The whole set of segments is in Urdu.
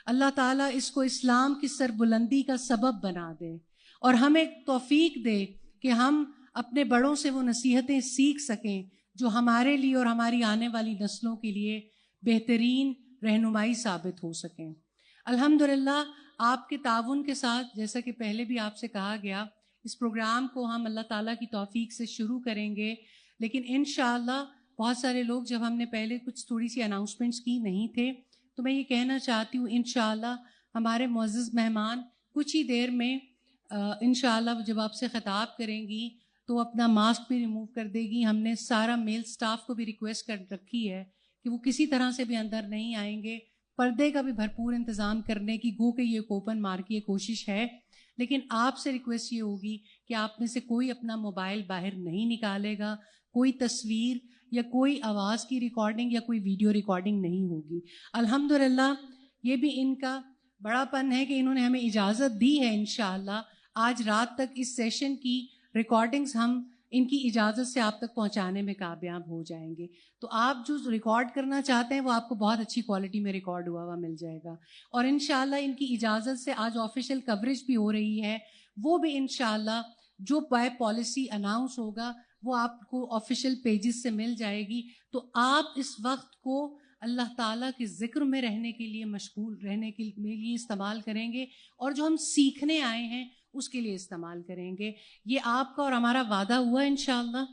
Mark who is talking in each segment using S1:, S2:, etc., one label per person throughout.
S1: اللہ تعالیٰ اس کو اسلام کی سربلندی کا سبب بنا دے اور ہمیں توفیق دے کہ ہم اپنے بڑوں سے وہ نصیحتیں سیکھ سکیں جو ہمارے لیے اور ہماری آنے والی نسلوں کے لیے بہترین رہنمائی ثابت ہو سکیں۔ الحمدللہ آپ کے تعاون کے ساتھ، جیسا کہ پہلے بھی آپ سے کہا گیا، اس پروگرام کو ہم اللہ تعالیٰ کی توفیق سے شروع کریں گے، لیکن انشاءاللہ بہت سارے لوگ، جب ہم نے پہلے کچھ تھوڑی سی اناؤنسمنٹس کی نہیں تھے، تو میں یہ کہنا چاہتی ہوں انشاءاللہ ہمارے معزز مہمان کچھ ہی دیر میں انشاءاللہ جب آپ سے خطاب کریں گی تو اپنا ماسک بھی ریموو کر دے گی۔ ہم نے سارا میل سٹاف کو بھی ریکویسٹ کر رکھی ہے کہ وہ کسی طرح سے بھی اندر نہیں آئیں گے، پردے کا بھی بھرپور انتظام کرنے کی، گو کہ یہ اوپن مار کی کوشش ہے، لیکن آپ سے ریکویسٹ یہ ہوگی کہ آپ میں سے کوئی اپنا موبائل باہر نہیں نکالے گا، کوئی تصویر یا کوئی آواز کی ریکارڈنگ یا کوئی ویڈیو ریکارڈنگ نہیں ہوگی۔ الحمدللہ یہ بھی ان کا بڑا پن ہے کہ انہوں نے ہمیں اجازت دی ہے۔ انشاءاللہ آج رات تک اس سیشن کی ریکارڈنگز ہم ان کی اجازت سے آپ تک پہنچانے میں کامیاب ہو جائیں گے، تو آپ جو ریکارڈ کرنا چاہتے ہیں وہ آپ کو بہت اچھی کوالٹی میں ریکارڈ ہوا مل جائے گا، اور انشاءاللہ ان کی اجازت سے آج آفیشیل کوریج بھی ہو رہی ہے، وہ بھی انشاءاللہ جو بائی پالیسی اناؤنس ہوگا وہ آپ کو آفیشیل پیجز سے مل جائے گی۔ تو آپ اس وقت کو اللہ تعالیٰ کے ذکر میں رہنے کے لیے، مشغول رہنے کے لیے استعمال کریں گے، اور جو ہم سیکھنے آئے ہیں اس کے لیے استعمال کریں گے۔ یہ آپ کا اور ہمارا وعدہ ہوا انشاءاللہ۔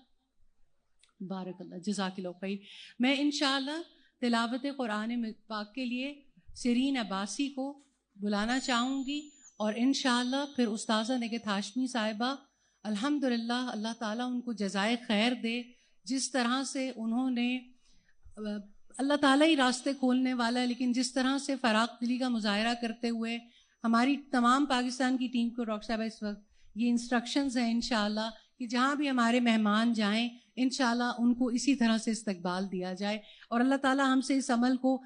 S1: بارک اللہ، جزاک اللہ خیر۔ میں انشاءاللہ تلاوت قرآن پاک کے لیے سیرین عباسی کو بلانا چاہوں گی، اور انشاءاللہ پھر استاذہ نگہت ہاشمی صاحبہ، الحمدللہ اللہ تعالیٰ ان کو جزائے خیر دے، جس طرح سے انہوں نے، اللہ تعالیٰ ہی راستے کھولنے والا ہے، لیکن جس طرح سے فراخ دلی کا مظاہرہ کرتے ہوئے ہماری تمام پاکستان کی ٹیم کو، ڈاکٹر صاحبہ اس وقت یہ انسٹرکشنز ہیں انشاءاللہ کہ جہاں بھی ہمارے مہمان جائیں انشاءاللہ ان کو اسی طرح سے استقبال دیا جائے، اور اللہ تعالیٰ ہم سے اس عمل کو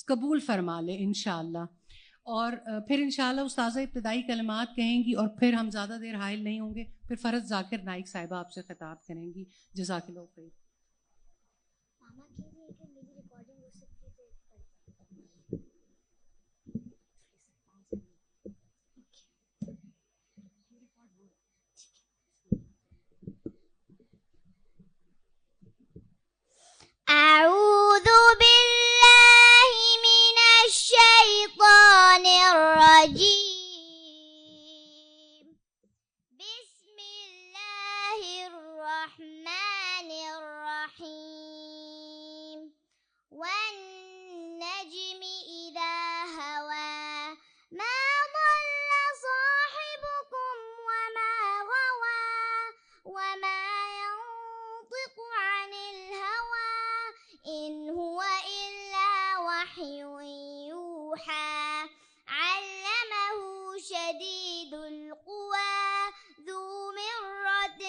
S1: قبول فرما لے انشاءاللہ۔ اور پھر انشاءاللہ استاذہ ابتدائی کلمات کہیں گی، اور پھر ہم زیادہ دیر حائل نہیں ہوں گے، پھر فرز ذاکر نائک صاحبہ آپ سے خطاب کریں گی۔ جزاک اللہ خیر۔
S2: أعوذ بالله من الشيطان الرجيم. بسم الله الرحمن الرحيم. والنجم إذا هوى ما ضل صاحبكم وما غوى وما ينطق عن الهوى إن هو إلا وحي يوحى. علمه شديد القوى ذو مرة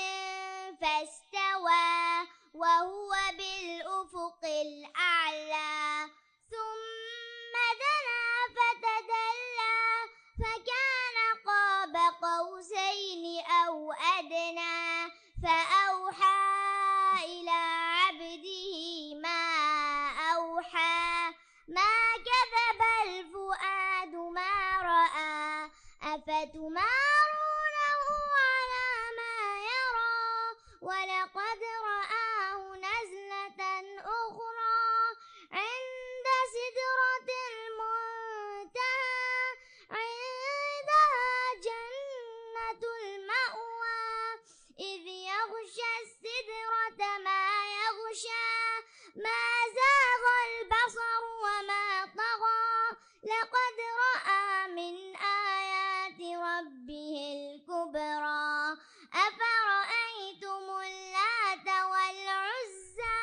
S2: فاستوى وهو بالأفق الأعلى. ثم دنا فتدلى فكان قاب قوسين أو أدنى فأوحى إلى عبده ما أوحى. ما كذب الفؤاد ما رأى أفتمارونه على ما يرى. ولقد رآه نزلة أخرى عند سدرة المنتهى عندها جنة المأوى إذ يغشى السدرة ما يغشى. ما زاغ البصر وما طغى. لقد رأى من آيات ربه الكبرى. أفرأيتم اللات والعزى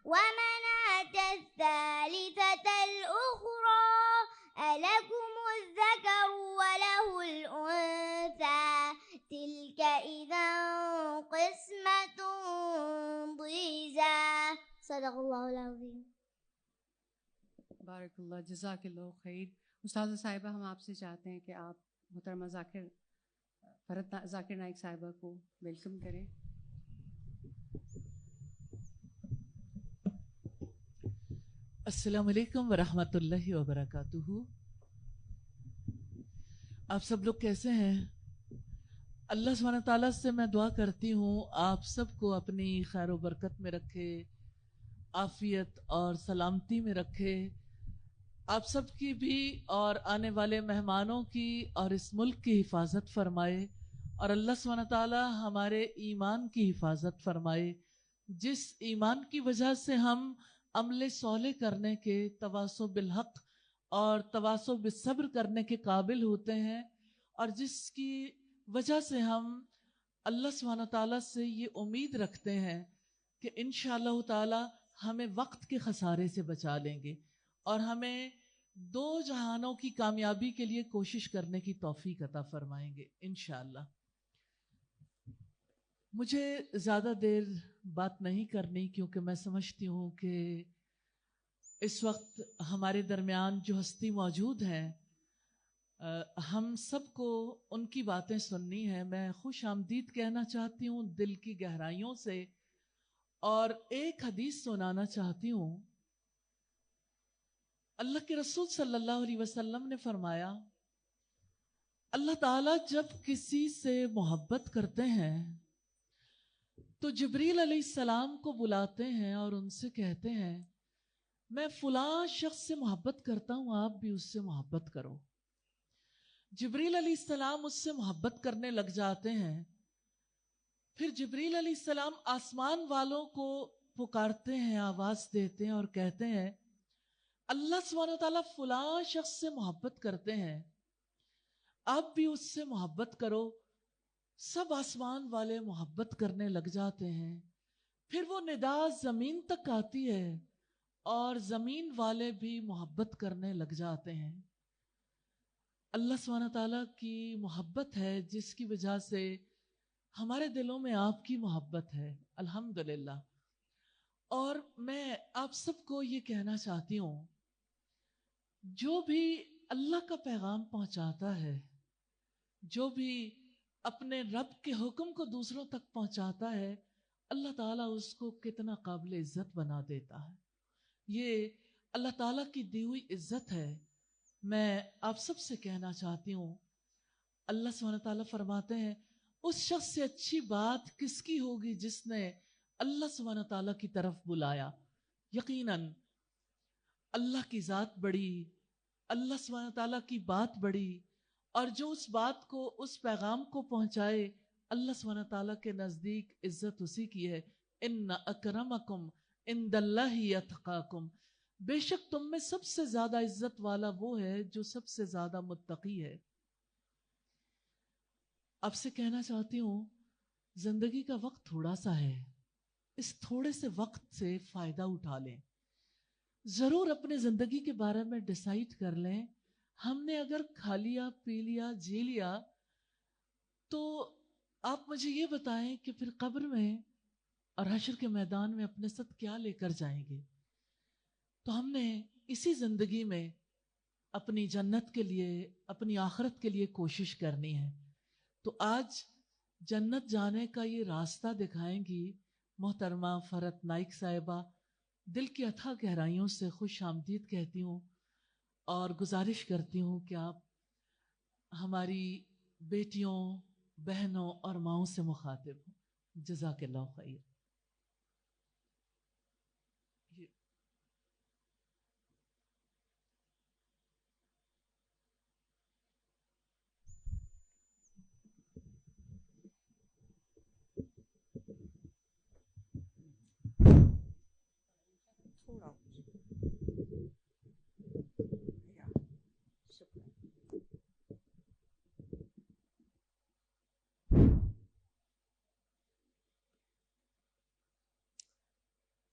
S2: ومناة الثالثة الأخرى. ألكم الذكر وله الأنثى تلك إذا قسمة ضيزى. صدق اللہ العظیم.
S1: بارک اللہ، جزاک اللہ خیر۔ استاذہ صاحبہ، ہم آپ سے چاہتے ہیں کہ آپ محترمہ فرحت ذاکر نائک صاحبہ کو ویلکم کریں۔
S3: السلام علیکم ورحمۃ اللہ وبرکاتہ۔ آپ سب لوگ کیسے ہیں؟ اللہ سبحانہ تعالیٰ سے میں دعا کرتی ہوں آپ سب کو اپنی خیر و برکت میں رکھے، عافیت اور سلامتی میں رکھے، آپ سب کی بھی اور آنے والے مہمانوں کی اور اس ملک کی حفاظت فرمائے، اور اللہ سبحانہ تعالیٰ ہمارے ایمان کی حفاظت فرمائے، جس ایمان کی وجہ سے ہم عمل صالح کرنے کے، تواصو بالحق اور تواصو بالصبر کرنے کے قابل ہوتے ہیں، اور جس کی وجہ سے ہم اللہ سبحانہ تعالیٰ سے یہ امید رکھتے ہیں کہ انشاءاللہ تعالیٰ ہمیں وقت کے خسارے سے بچا لیں گے اور ہمیں دو جہانوں کی کامیابی کے لیے کوشش کرنے کی توفیق عطا فرمائیں گے انشاءاللہ۔ مجھے زیادہ دیر بات نہیں کرنی، کیونکہ میں سمجھتی ہوں کہ اس وقت ہمارے درمیان جو ہستی موجود ہیں ہم سب کو ان کی باتیں سننی ہیں۔ میں خوش آمدید کہنا چاہتی ہوں دل کی گہرائیوں سے، اور ایک حدیث سنانا چاہتی ہوں۔ اللہ کے رسول صلی اللہ علیہ وسلم نے فرمایا، اللہ تعالیٰ جب کسی سے محبت کرتے ہیں تو جبریل علیہ السلام کو بلاتے ہیں اور ان سے کہتے ہیں میں فلاں شخص سے محبت کرتا ہوں، آپ بھی اس سے محبت کرو۔ جبریل علیہ السلام اس سے محبت کرنے لگ جاتے ہیں۔ پھر جبریل علیہ السلام آسمان والوں کو پکارتے ہیں، آواز دیتے ہیں اور کہتے ہیں اللہ سبحانہ تعالیٰ فلاں شخص سے محبت کرتے ہیں، آپ بھی اس سے محبت کرو۔ سب آسمان والے محبت کرنے لگ جاتے ہیں۔ پھر وہ ندا زمین تک آتی ہے اور زمین والے بھی محبت کرنے لگ جاتے ہیں۔ اللہ سبحانہ تعالیٰ کی محبت ہے جس کی وجہ سے ہمارے دلوں میں آپ کی محبت ہے، الحمدللہ۔ اور میں آپ سب کو یہ کہنا چاہتی ہوں، جو بھی اللہ کا پیغام پہنچاتا ہے، جو بھی اپنے رب کے حکم کو دوسروں تک پہنچاتا ہے، اللہ تعالیٰ اس کو کتنا قابل عزت بنا دیتا ہے۔ یہ اللہ تعالیٰ کی دی ہوئی عزت ہے۔ میں آپ سب سے کہنا چاہتی ہوں، اللہ سبحانہ تعالیٰ فرماتے ہیں اس شخص سے اچھی بات کس کی ہوگی جس نے اللہ سبحانہ تعالیٰ کی طرف بلایا۔ یقیناً اللہ کی ذات بڑی، اللہ سبحانہ تعالیٰ کی بات بڑی، اور جو اس بات کو، اس پیغام کو پہنچائے، اللہ سبحانہ تعالیٰ کے نزدیک عزت اسی کی ہے۔ ان اکرمکم عند اللہ اتقاکم، بے شک تم میں سب سے زیادہ عزت والا وہ ہے جو سب سے زیادہ متقی ہے۔ آپ سے کہنا چاہتی ہوں زندگی کا وقت تھوڑا سا ہے، اس تھوڑے سے وقت سے فائدہ اٹھا لیں۔ ضرور اپنے زندگی کے بارے میں ڈیسائیڈ کر لیں، ہم نے اگر کھا لیا، پی لیا، جی لیا، تو آپ مجھے یہ بتائیں کہ پھر قبر میں اور حشر کے میدان میں اپنے ساتھ کیا لے کر جائیں گے؟ تو ہم نے اسی زندگی میں اپنی جنت کے لیے، اپنی آخرت کے لیے کوشش کرنی ہے۔ تو آج جنت جانے کا یہ راستہ دکھائیں گی محترمہ فرحت نائک صاحبہ۔ دل کی اتھاہ گہرائیوں سے خوش آمدید کہتی ہوں اور گزارش کرتی ہوں کہ آپ ہماری بیٹیوں، بہنوں اور ماؤں سے مخاطب ہوں۔ جزاک اللہ خیر۔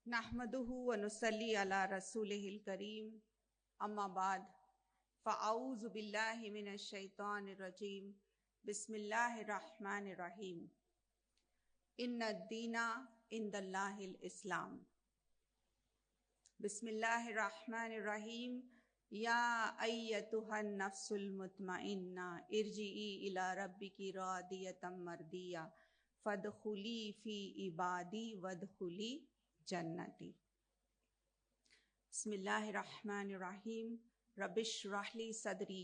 S4: نحمده ونصلي على رسوله الكريم، اما بعد، فاعوذ بالله من الشیطان الرجیم، بسم اللہ الرحمن الرحیم۔ ان الدین عند اللہ الاسلام۔ بسم اللہ الرحمن الرحیم۔ یا ایتها النفس المطمئنہ ارجعی الی ربک راضیۃ مرضیہ فادخلی فی عبادی وادخلی جنتی۔ بسم اللہ الرحمن الرحیم۔ رب اشرح لی صدری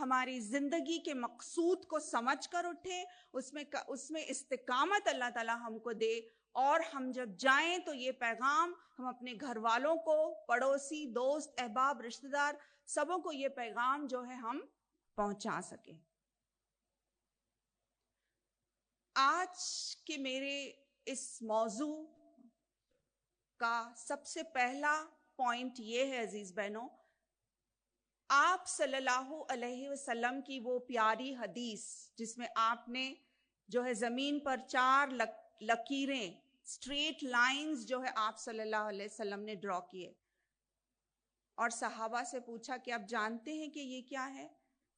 S4: ہماری زندگی کے مقصود کو سمجھ کر اٹھیں، اس میں استقامت اللہ تعالیٰ ہم کو دے، اور ہم جب جائیں تو یہ پیغام ہم اپنے گھر والوں کو، پڑوسی، دوست، احباب، رشتہ دار، سبوں کو یہ پیغام جو ہے ہم پہنچا سکیں۔ آج کے میرے اس موضوع کا سب سے پہلا پوائنٹ یہ ہے عزیز بہنوں، آپ صلی اللہ علیہ وسلم کی وہ پیاری حدیث جس میں آپ نے جو ہے زمین پر 4 لکیریں، اسٹریٹ لائنز جو ہے آپ صلی اللہ علیہ وسلم نے ڈرا کیے، اور صحابہ سے پوچھا کہ آپ جانتے ہیں کہ یہ کیا ہے؟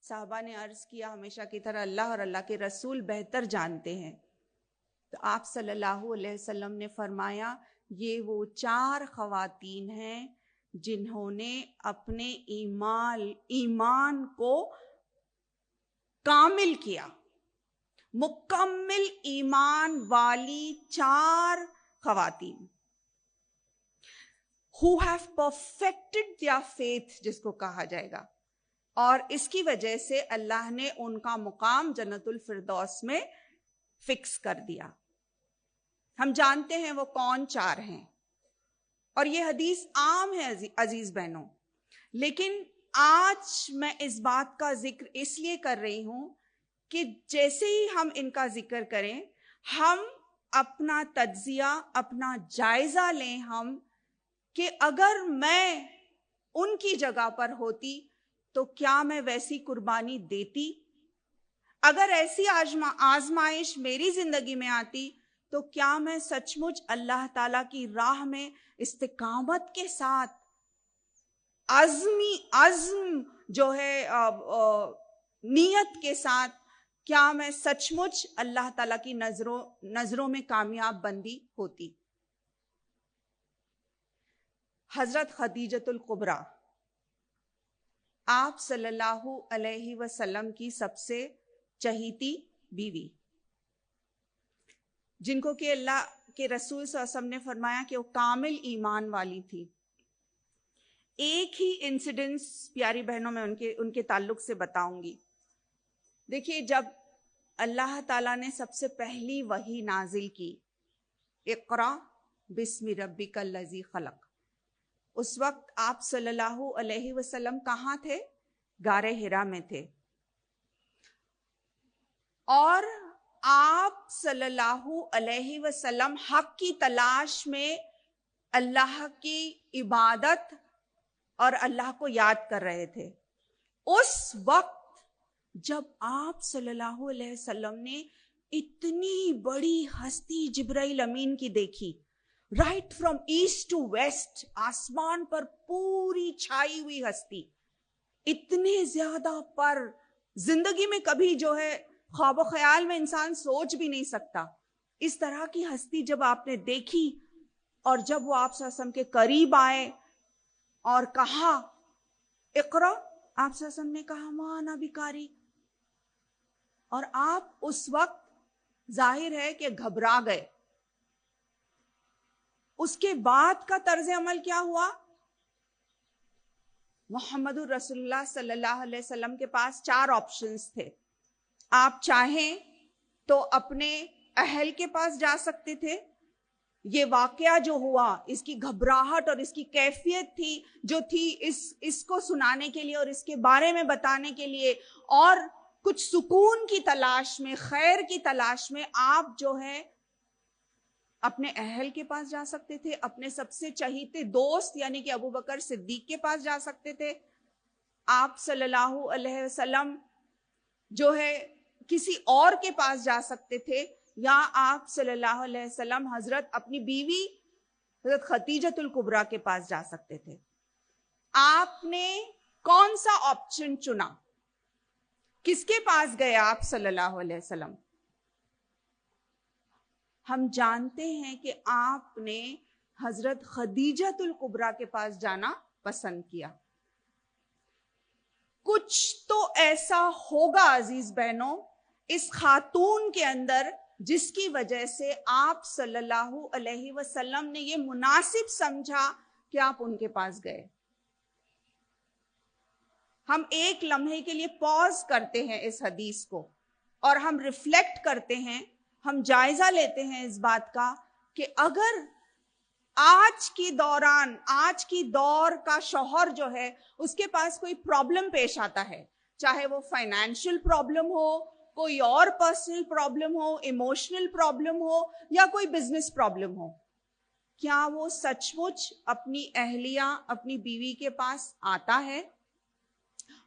S4: صحابہ نے عرض کیا ہمیشہ کی طرح اللہ اور اللہ کے رسول بہتر جانتے ہیں۔ تو آپ صلی اللہ علیہ وسلم نے فرمایا یہ وہ 4 خواتین ہیں جنہوں نے اپنے ایمان کو کامل کیا، مکمل ایمان والی 4 خواتین، who have perfected their faith جس کو کہا جائے گا، اور اس کی وجہ سے اللہ نے ان کا مقام جنت الفردوس میں فکس کر دیا۔ ہم جانتے ہیں وہ کون 4 ہیں، اور یہ حدیث عام ہے عزیز بہنوں، لیکن آج میں اس بات کا ذکر اس لیے کر رہی ہوں کہ جیسے ہی ہم ان کا ذکر کریں، ہم اپنا تجزیہ، اپنا جائزہ لیں ہم کہ اگر میں ان کی جگہ پر ہوتی تو کیا میں ویسی قربانی دیتی؟ اگر ایسی آزمائش میری زندگی میں آتی تو کیا میں سچ مچ اللہ تعالیٰ کی راہ میں استقامت کے ساتھ عزم جو ہے نیت کے ساتھ کیا میں سچ مچ اللہ تعالیٰ کی نظروں میں کامیاب بندی ہوتی؟ حضرت خدیجۃ الکبریٰ آپ صلی اللہ علیہ وسلم کی سب سے چہیتی بیوی، جن کو کہ اللہ کے رسول صلی اللہ علیہ وسلم نے فرمایا کہ وہ کامل ایمان والی تھی۔ ایک ہی انسیڈنس پیاری بہنوں میں ان کے تعلق سے بتاؤں گی۔ دیکھیے، جب اللہ تعالیٰ نے سب سے پہلی وحی نازل کی، اقرا بسم ربک الذی خلق، اس وقت آپ صلی اللہ علیہ وسلم کہاں تھے؟ غار حرا میں تھے، اور آپ صلی اللہ علیہ وسلم حق کی تلاش میں اللہ کی عبادت اور اللہ کو یاد کر رہے تھے۔ اس وقت جب آپ صلی اللہ علیہ وسلم نے اتنی بڑی ہستی جبرائیل امین کی دیکھی، right from east to west, آسمان پر پوری چھائی ہوئی ہستی، اتنے زیادہ پر زندگی میں کبھی جو ہے خواب و خیال میں انسان سوچ بھی نہیں سکتا، اس طرح کی ہستی جب آپ نے دیکھی، اور جب وہ آپ صلی اللہ علیہ وسلم کے قریب آئے اور کہا اقرا، آپ صلی اللہ علیہ وسلم نے کہا ما انا بقاری، اور آپ اس وقت ظاہر ہے کہ گھبرا گئے۔ اس کے بعد کا طرز عمل کیا ہوا؟ محمد الرسول اللہ صلی اللہ علیہ وسلم کے پاس 4 آپشنز تھے۔ آپ چاہیں تو اپنے اہل کے پاس جا سکتے تھے، یہ واقعہ جو ہوا، اس کی گھبراہٹ اور اس کی کیفیت تھی جو تھی اس کو سنانے کے لیے اور اس کے بارے میں بتانے کے لیے، اور کچھ سکون کی تلاش میں، خیر کی تلاش میں آپ جو ہے اپنے اہل کے پاس جا سکتے تھے، اپنے سب سے چہیتے دوست یعنی کہ ابو بکر صدیق کے پاس جا سکتے تھے، آپ صلی اللہ علیہ وسلم جو ہے کسی اور کے پاس جا سکتے تھے، یا آپ صلی اللہ علیہ وسلم حضرت اپنی بیوی حضرت خدیجۃ الکبریٰ کے پاس جا سکتے تھے۔ آپ نے کون سا آپشن چنا؟ کس کے پاس گئے آپ صلی اللہ علیہ وسلم؟ ہم جانتے ہیں کہ آپ نے حضرت خدیجۃ الکبریٰ کے پاس جانا پسند کیا۔ کچھ تو ایسا ہوگا عزیز بہنوں اس خاتون کے اندر جس کی وجہ سے آپ صلی اللہ علیہ وسلم نے یہ مناسب سمجھا کہ آپ ان کے پاس گئے۔ ہم ایک لمحے کے لیے پاز کرتے ہیں اس حدیث کو اور ہم ریفلیکٹ کرتے ہیں, ہم جائزہ لیتے ہیں اس بات کا کہ اگر آج کی دور کا شوہر جو ہے اس کے پاس کوئی پرابلم پیش آتا ہے, چاہے وہ فائنینشیل پرابلم ہو, کوئی اور پرسنل پرابلم ہو, ایموشنل پرابلم ہو یا کوئی بزنس پرابلم ہو, کیا وہ سچ مچ اپنی اہلیہ, اپنی بیوی کے پاس آتا ہے؟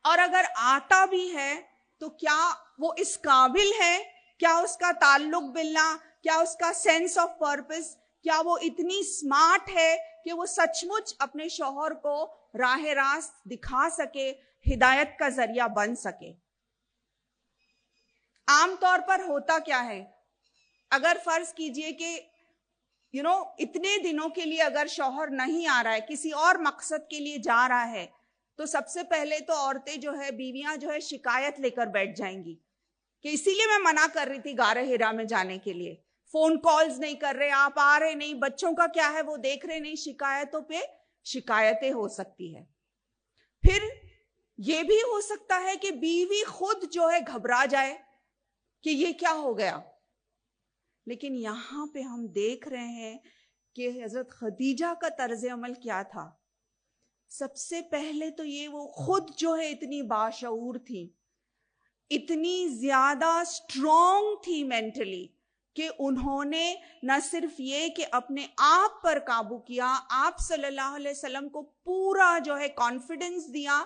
S4: اور اگر آتا بھی ہے تو کیا وہ اس قابل ہے, کیا اس کا تعلق باللہ, کیا اس کا سینس آف پرپس, کیا وہ اتنی سمارٹ ہے کہ وہ سچ مچ اپنے شوہر کو راہ راست دکھا سکے, ہدایت کا ذریعہ بن سکے؟ عام طور پر ہوتا کیا ہے, اگر فرض کیجئے کہ اتنے دنوں کے لیے اگر شوہر نہیں آ رہا ہے, کسی اور مقصد کے لیے جا رہا ہے, تو سب سے پہلے تو عورتیں جو ہے, بیویاں جو ہے, شکایت لے کر بیٹھ جائیں گی کہ اسی لیے میں منع کر رہی تھی غار حرا میں جانے کے لیے, فون کالز نہیں کر رہے, آپ آ رہے نہیں, بچوں کا کیا ہے وہ دیکھ رہے نہیں. شکایتوں پہ شکایتیں ہو سکتی ہے. پھر یہ بھی ہو سکتا ہے کہ بیوی خود جو ہے گھبرا جائے کہ یہ کیا ہو گیا. لیکن یہاں پہ ہم دیکھ رہے ہیں کہ حضرت خدیجہ کا طرز عمل کیا تھا. سب سے پہلے تو یہ وہ خود جو ہے اتنی باشعور تھی, اتنی زیادہ اسٹرانگ تھی مینٹلی, کہ انہوں نے نہ صرف یہ کہ اپنے آپ پر قابو کیا, آپ صلی اللہ علیہ وسلم کو پورا جو ہے کانفیڈنس دیا,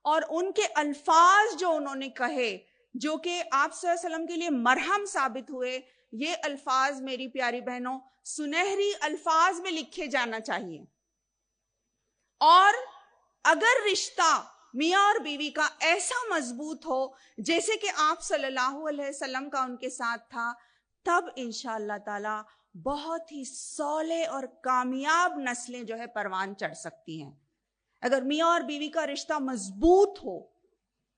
S4: اور ان کے الفاظ جو انہوں نے کہے جو کہ آپ صلی اللہ علیہ وسلم کے لیے مرہم ثابت ہوئے, یہ الفاظ میری پیاری بہنوں سنہری الفاظ میں لکھے جانا چاہیے. اور اگر رشتہ میاں اور بیوی کا ایسا مضبوط ہو جیسے کہ آپ صلی اللہ علیہ وسلم کا ان کے ساتھ تھا, تب انشاءاللہ تعالی بہت ہی صالح اور کامیاب نسلیں جو ہے پروان چڑھ سکتی ہیں. اگر میاں اور بیوی کا رشتہ مضبوط ہو,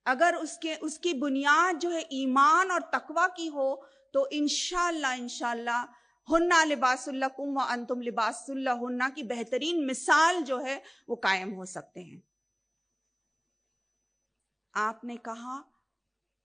S4: اگر اس کی بنیاد جو ہے ایمان اور تقوی کی ہو, تو انشاءاللہ ہنہ لباس لکم وانتم لباس لہن کی بہترین مثال جو ہے وہ قائم ہو سکتے ہیں. آپ نے کہا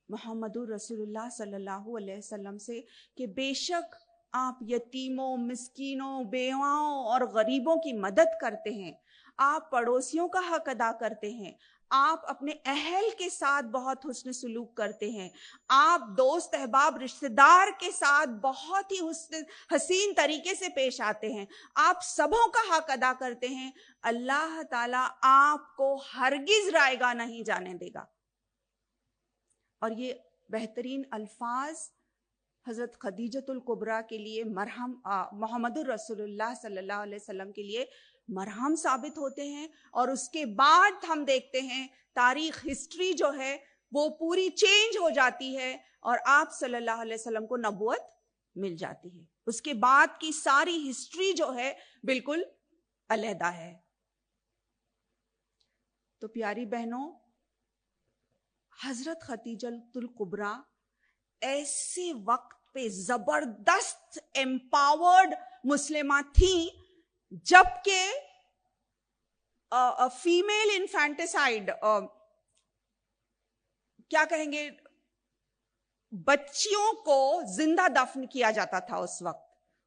S4: محمد رسول اللہ صلی اللہ علیہ وسلم سے کہ بے شک آپ یتیموں, مسکینوں, بیواؤں اور غریبوں کی مدد کرتے ہیں, آپ پڑوسیوں کا حق ادا کرتے ہیں, آپ اپنے اہل کے ساتھ بہت حسن سلوک کرتے ہیں, آپ دوست احباب رشتہ دار کے ساتھ بہت ہی حسین طریقے سے پیش آتے ہیں, آپ سبوں کا حق ادا کرتے ہیں. اللہ تعالیٰ آپ کو ہرگز رائیگاں نہیں جانے دے گا. اور یہ بہترین الفاظ حضرت خدیجۃ الکبریٰ کے لیے مرہم, محمد رسول اللہ صلی اللہ علیہ وسلم کے لیے مرہم ثابت ہوتے ہیں. اور اس کے بعد ہم دیکھتے ہیں تاریخ, ہسٹری جو ہے وہ پوری چینج ہو جاتی ہے, اور آپ صلی اللہ علیہ وسلم کو نبوت مل جاتی ہے. اس کے بعد کی ساری ہسٹری جو ہے بالکل علیحدہ ہے. تو پیاری بہنوں, حضرت خدیجۃ الکبریٰ ایسے وقت پہ زبردست امپاورڈ مسلمہ تھیں جبکہ فیمیل انفینٹیسائیڈ, کیا کہیں گے, بچیوں کو زندہ دفن کیا جاتا تھا اس وقت.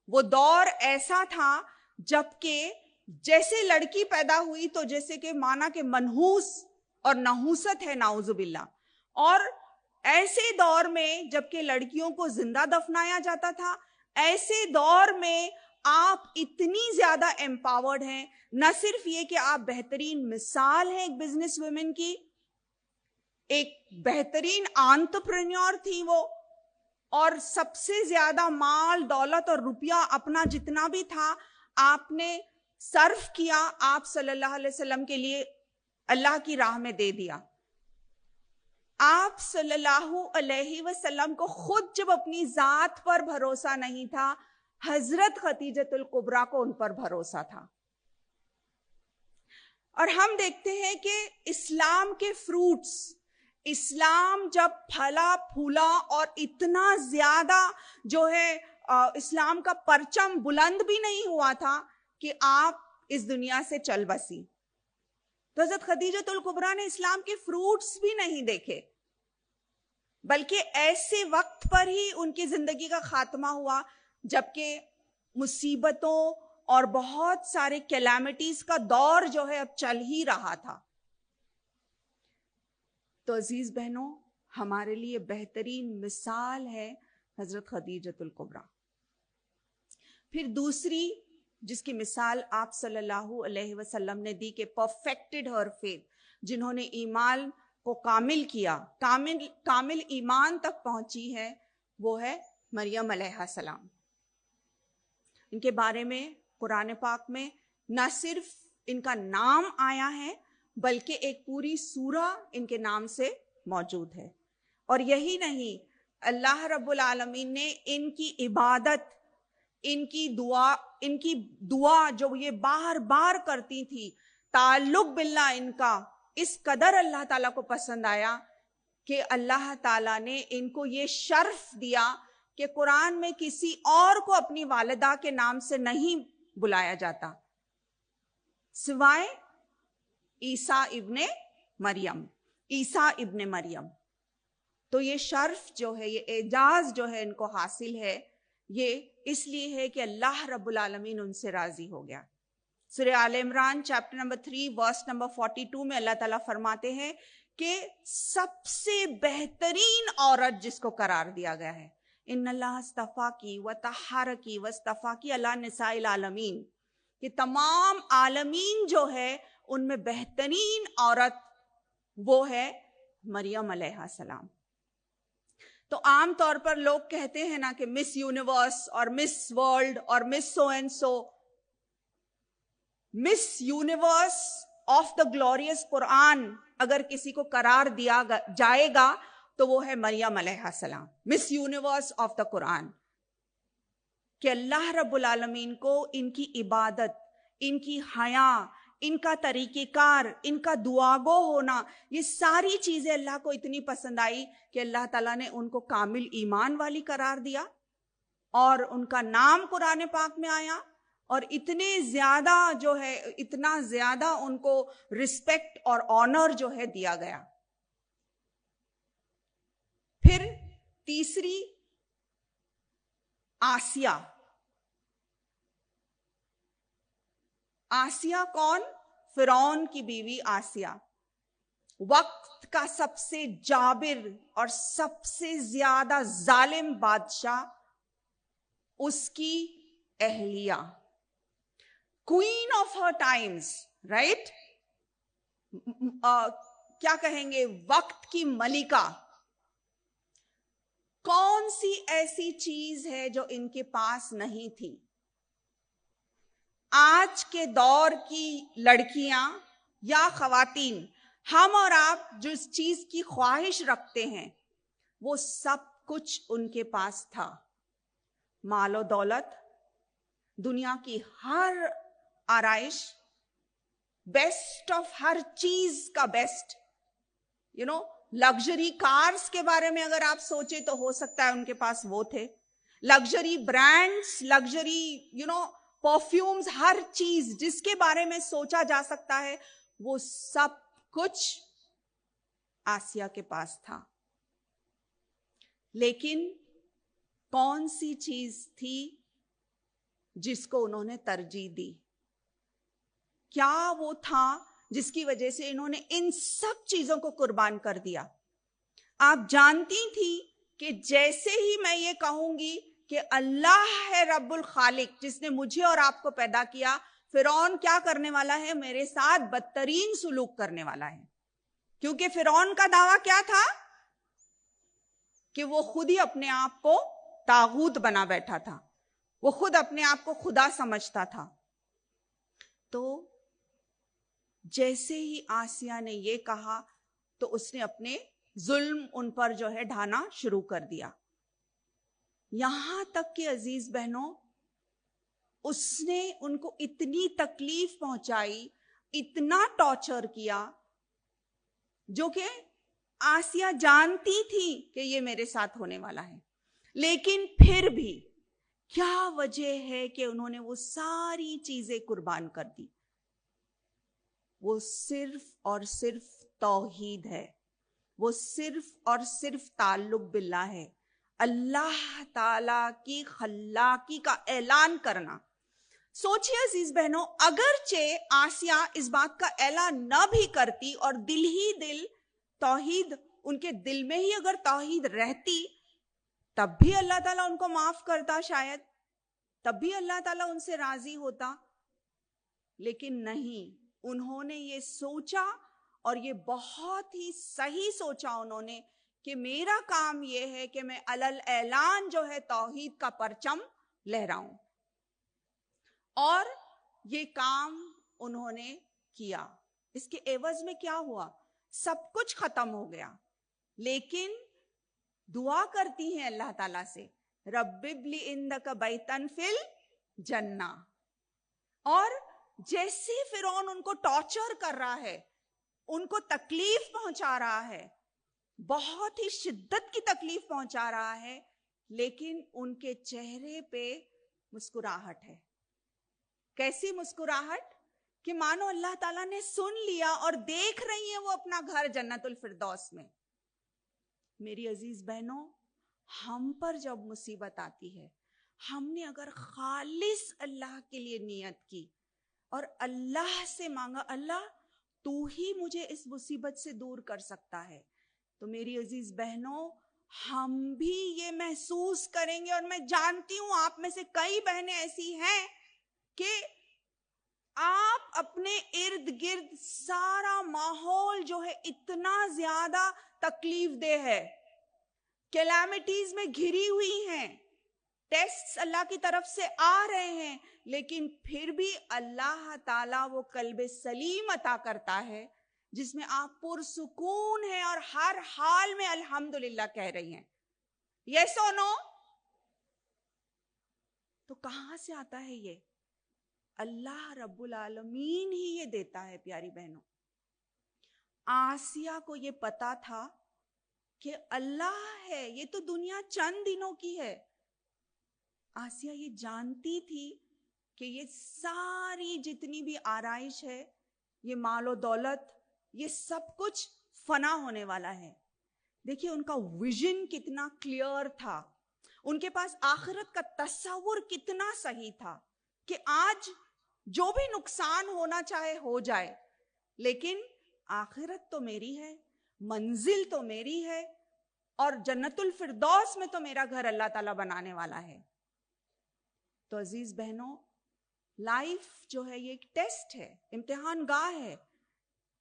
S4: وہ دور ایسا تھا جبکہ جیسے لڑکی پیدا ہوئی تو جیسے کہ مانا کہ منحوس اور نحوست ہے نعوذ باللہ, اور ایسے دور میں جبکہ لڑکیوں کو زندہ دفنایا جاتا تھا, ایسے دور میں آپ اتنی زیادہ امپاورڈ ہیں. نہ صرف یہ کہ آپ بہترین مثال ہیں ایک بزنس ویمن کی, ایک بہترین انٹرپرینیور تھی وہ, اور سب سے زیادہ مال دولت اور روپیہ اپنا جتنا بھی تھا آپ نے صرف کیا, آپ صلی اللہ علیہ وسلم کے لیے اللہ کی راہ میں دے دیا. آپ صلی اللہ علیہ وسلم کو خود جب اپنی ذات پر بھروسہ نہیں تھا, حضرت خدیجۃ الکبریٰ کو ان پر بھروسہ تھا. اور ہم دیکھتے ہیں کہ اسلام کے فروٹس, اسلام جب پھلا پھولا اور اتنا زیادہ جو ہے اسلام کا پرچم بلند بھی نہیں ہوا تھا کہ آپ اس دنیا سے چل بسی. تو حضرت خدیجۃ الکبریٰ نے اسلام کے فروٹس بھی نہیں دیکھے، بلکہ ایسے وقت پر ہی ان کی زندگی کا خاتمہ ہوا جبکہ مصیبتوں اور بہت سارے کیلیمٹیز کا دور جو ہے اب چل ہی رہا تھا۔ تو عزیز بہنوں، ہمارے لیے بہترین مثال ہے حضرت خدیجۃ الکبریٰ۔ پھر دوسری جس کی مثال آپ صلی اللہ علیہ وسلم نے دی کہ پرفیکٹڈ ہر فیتھ، جنہوں نے ایمان کو کامل کیا، کامل ایمان تک پہنچی ہے، وہ ہے مریم علیہ السلام۔ ان کے بارے میں قرآن پاک میں نہ صرف ان کا نام آیا ہے بلکہ ایک پوری سورہ ان کے نام سے موجود ہے۔ اور یہی نہیں، اللہ رب العالمین نے ان کی عبادت، ان کی دعا جو یہ بار بار کرتی تھی، تعلق باللہ ان کا اس قدر اللہ تعالیٰ کو پسند آیا کہ اللہ تعالیٰ نے ان کو یہ شرف دیا کہ قرآن میں کسی اور کو اپنی والدہ کے نام سے نہیں بلایا جاتا سوائے عیسیٰ ابن مریم۔ تو یہ شرف جو ہے، یہ اعزاز جو ہے ان کو حاصل ہے، یہ اس لیے ہے کہ اللہ رب العالمین ان سے راضی ہو گیا۔ سورہ آل عمران چیپٹر نمبر 3 ورس نمبر 42 میں اللہ تعالیٰ فرماتے ہیں کہ سب سے بہترین عورت جس کو قرار دیا گیا ہے، ان اللہ اصطفاکی و طہرکی و اصطفاکی علی نساء العالمین، کہ تمام عالمین جو ہے ان میں بہترین عورت وہ ہے مریم علیہ السلام۔ تو عام طور پر لوگ کہتے ہیں نا کہ مس یونیورس اور مس ورلڈ اور Miss so and so. Miss Universe of the glorious Quran اگر کسی کو قرار دیا جائے گا تو وہ ہے مریم علیہ السلام، مس یونیورس آف دا قرآن۔ کہ اللہ رب العالمین کو ان کی عبادت، ان کی حیا، ان کا طریقہ کار، ان کا دعاگو ہونا، یہ ساری چیزیں اللہ کو اتنی پسند آئی کہ اللہ تعالیٰ نے ان کو کامل ایمان والی قرار دیا، اور ان کا نام قرآن پاک میں آیا، اور اتنے زیادہ جو ہے، اتنا زیادہ ان کو رسپیکٹ اور آنر جو ہے دیا گیا۔ پھر تیسری آسیہ۔ آسیہ کون؟ فرعون کی بیوی آسیہ، وقت کا سب سے جابر اور سب سے زیادہ ظالم بادشاہ، اس کی اہلیہ، queen of her Times, right? کیا کہیں گے، وقت کی ملکہ۔ کون سی ایسی چیز ہے جو ان کے پاس نہیں تھی؟ آج کے دور کی لڑکیاں یا خواتین، ہم اور آپ جس چیز کی خواہش رکھتے ہیں وہ سب کچھ ان کے پاس تھا۔ مال و دولت، دنیا کی ہر آرائش، بیسٹ آف ہر چیز کا بیسٹ، لگژری کارز کے بارے میں اگر آپ سوچیں تو ہو سکتا ہے ان کے پاس وہ تھے، لگژری برانڈز، لگژری پرفیومز، ہر چیز جس کے بارے میں سوچا جا سکتا ہے وہ سب کچھ آسیہ کے پاس تھا۔ لیکن کون سی چیز تھی جس کو انہوں نے ترجیح دی؟ کیا وہ تھا جس کی وجہ سے انہوں نے ان سب چیزوں کو قربان کر دیا؟ آپ جانتی تھی کہ جیسے ہی میں یہ کہوں گی کہ اللہ ہے رب الخالق جس نے مجھے اور آپ کو پیدا کیا، فرعون کیا کرنے والا ہے؟ میرے ساتھ بدترین سلوک کرنے والا ہے۔ کیونکہ فرعون کا دعویٰ کیا تھا کہ وہ خود ہی اپنے آپ کو طاغوت بنا بیٹھا تھا، وہ خود اپنے آپ کو خدا سمجھتا تھا۔ تو جیسے ہی آسیہ نے یہ کہا تو اس نے اپنے ظلم ان پر جو ہے ڈھانا شروع کر دیا، یہاں تک کہ عزیز بہنوں اس نے ان کو اتنی تکلیف پہنچائی، اتنا ٹارچر کیا، جو کہ آسیہ جانتی تھی کہ یہ میرے ساتھ ہونے والا ہے، لیکن پھر بھی کیا وجہ ہے کہ انہوں نے وہ ساری چیزیں قربان کر دی؟ وہ صرف اور صرف توحید ہے، وہ صرف اور صرف تعلق باللہ ہے، اللہ تعالی کی خلاقی کا اعلان کرنا۔ سوچیے عزیز بہنوں، اگرچہ آسیہ اس بات کا اعلان نہ بھی کرتی اور دل ہی دل توحید ان کے دل میں ہی اگر توحید رہتی، تب بھی اللہ تعالیٰ ان کو معاف کرتا، شاید تب بھی اللہ تعالیٰ ان سے راضی ہوتا، لیکن نہیں، انہوں نے یہ سوچا، اور یہ بہت ہی صحیح سوچا انہوں نے، کہ میرا کام یہ ہے کہ میں علل اعلان جو ہے توحید کا پرچم لہراؤں، اور یہ کام انہوں نے کیا۔ اس کے عوض میں کیا ہوا؟ سب کچھ ختم ہو گیا، لیکن دعا کرتی ہیں اللہ تعالیٰ سے، رب ابن عندک بیتن فی الجنہ۔ اور جیسے فرعون ان کو ٹارچر کر رہا ہے، ان کو تکلیف پہنچا رہا ہے، بہت ہی شدت کی تکلیف پہنچا رہا ہے، لیکن ان کے چہرے پہ مسکراہٹ ہے۔ کیسی مسکراہٹ؟ کہ مانو اللہ تعالیٰ نے سن لیا اور دیکھ رہی ہیں وہ اپنا گھر جنت الفردوس میں۔ میری عزیز بہنوں، ہم پر جب مصیبت آتی ہے، ہم نے اگر خالص اللہ کے لیے نیت کی اور اللہ سے مانگا، اللہ تو ہی مجھے اس مصیبت سے دور کر سکتا ہے، تو میری عزیز بہنوں، ہم بھی یہ محسوس کریں گے، اور میں جانتی ہوں آپ میں سے کئی بہنیں ایسی ہیں کہ آپ اپنے ارد گرد سارا ماحول جو ہے اتنا زیادہ تکلیف دہ ہے، کیلامیٹیز میں گھری ہوئی ہیں، ٹیسٹس اللہ کی طرف سے آ رہے ہیں، لیکن پھر بھی اللہ تعالیٰ وہ قلب سلیم عطا کرتا ہے جس میں آپ پرسکون ہیں اور ہر حال میں الحمدللہ کہہ رہی ہیں۔ یس اور نو؟ تو کہاں سے آتا ہے یہ؟ اللہ رب العالمین ہی یہ دیتا ہے۔ پیاری بہنوں، آسیہ کو یہ پتا تھا کہ اللہ ہے، یہ تو دنیا چند دنوں کی ہے۔ آسیہ یہ جانتی تھی کہ یہ ساری جتنی بھی آرائش ہے، یہ مال و دولت، یہ سب کچھ فنا ہونے والا ہے۔ دیکھیے ان کا ویژن کتنا کلیئر تھا، ان کے پاس آخرت کا تصور کتنا صحیح تھا کہ آج جو بھی نقصان ہونا چاہے ہو جائے، لیکن آخرت تو میری ہے، منزل تو میری ہے، اور جنت الفردوس میں تو میرا گھر اللہ تعالیٰ بنانے والا ہے۔ تو عزیز بہنوں، لائف جو ہے یہ ایک ٹیسٹ ہے، امتحان گاہ ہے،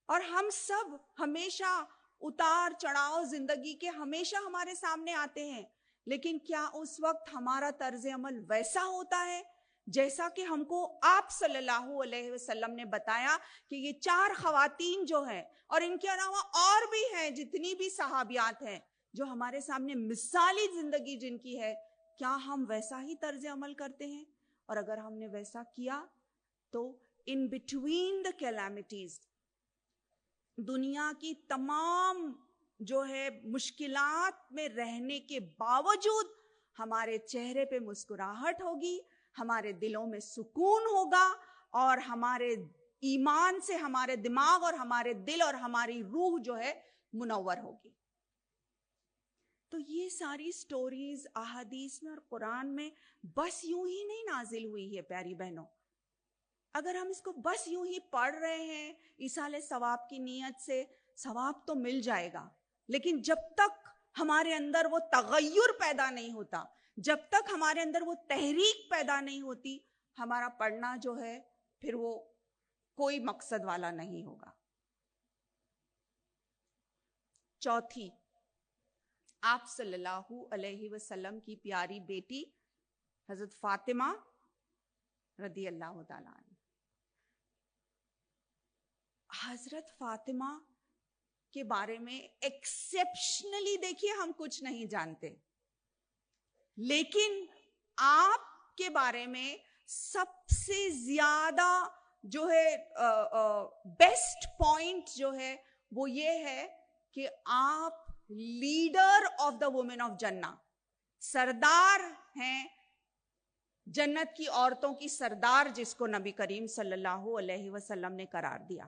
S4: اور ہم سب ہمیشہ اتار چڑھاؤ زندگی کے ہمیشہ ہمارے سامنے آتے ہیں، لیکن کیا اس وقت ہمارا طرز عمل ویسا ہوتا ہے جیسا کہ ہم کو آپ صلی اللہ علیہ وسلم نے بتایا کہ یہ 4 خواتین جو ہیں، اور ان کے علاوہ اور بھی ہیں جتنی بھی صحابیات ہیں جو ہمارے سامنے مثالی زندگی جن کی ہے، کیا ہم ویسا ہی طرز عمل کرتے ہیں؟ اور اگر ہم نے ویسا کیا تو ان بٹوین دا کیلامیٹیز، دنیا کی تمام جو ہے مشکلات میں رہنے کے باوجود ہمارے چہرے پہ مسکراہٹ ہوگی، ہمارے دلوں میں سکون ہوگا، اور ہمارے ایمان سے ہمارے دماغ اور ہمارے دل اور ہماری روح جو ہے منور ہوگی۔ تو یہ ساری سٹوریز احادیث میں اور قرآن میں بس یوں ہی نہیں نازل ہوئی ہے پیاری بہنوں۔ اگر ہم اس کو بس یوں ہی پڑھ رہے ہیں ایصال ثواب کی نیت سے، ثواب تو مل جائے گا، لیکن جب تک ہمارے اندر وہ تغیر پیدا نہیں ہوتا، جب تک ہمارے اندر وہ تحریک پیدا نہیں ہوتی، ہمارا پڑھنا جو ہے پھر وہ کوئی مقصد والا نہیں ہوگا۔ چوتھی، آپ صلی اللہ علیہ وسلم کی پیاری بیٹی حضرت فاطمہ رضی اللہ تعالیٰ عنہ۔ حضرت فاطمہ کے بارے میں ایکسیپشنلی دیکھیے ہم کچھ نہیں جانتے، لیکن آپ کے بارے میں سب سے زیادہ جو ہے بیسٹ پوائنٹ جو ہے وہ یہ ہے کہ آپ leader of the woman of جنہ، سردار ہیں، جنت کی عورتوں کی سردار، جس کو نبی کریم صلی اللہ علیہ وسلم نے قرار دیا۔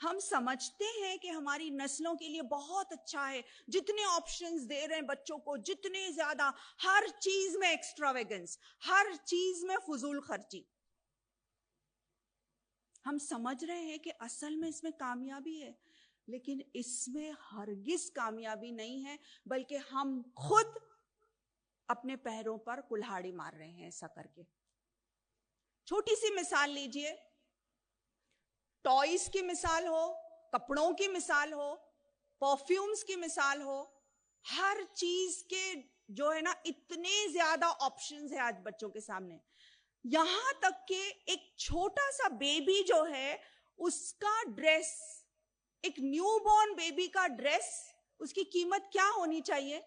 S4: ہم سمجھتے ہیں کہ ہماری نسلوں کے لیے بہت اچھا ہے، جتنے آپشنز دے رہے ہیں بچوں کو، جتنے زیادہ، ہر چیز میں ایکسٹراویگنس، ہر چیز میں فضول خرچی. ہم سمجھ رہے ہیں کہ اصل میں اس میں کامیابی ہے، لیکن اس میں ہرگز کامیابی نہیں ہے، بلکہ ہم خود اپنے پیروں پر کلہاڑی مار رہے ہیں ایسا کر کے. چھوٹی سی مثال لیجئے، ٹوائز کی مثال ہو، کپڑوں کی مثال ہو، پرفیومز کی مثال ہو، ہر چیز کے جو ہے نا اتنے زیادہ آپشنز ہیں آج بچوں کے سامنے. یہاں تک کہ ایک چھوٹا سا بیبی جو ہے اس کا ڈریس، ایک نیو بورن بیبی کا ڈریس، اس کی قیمت کیا ہونی چاہیے؟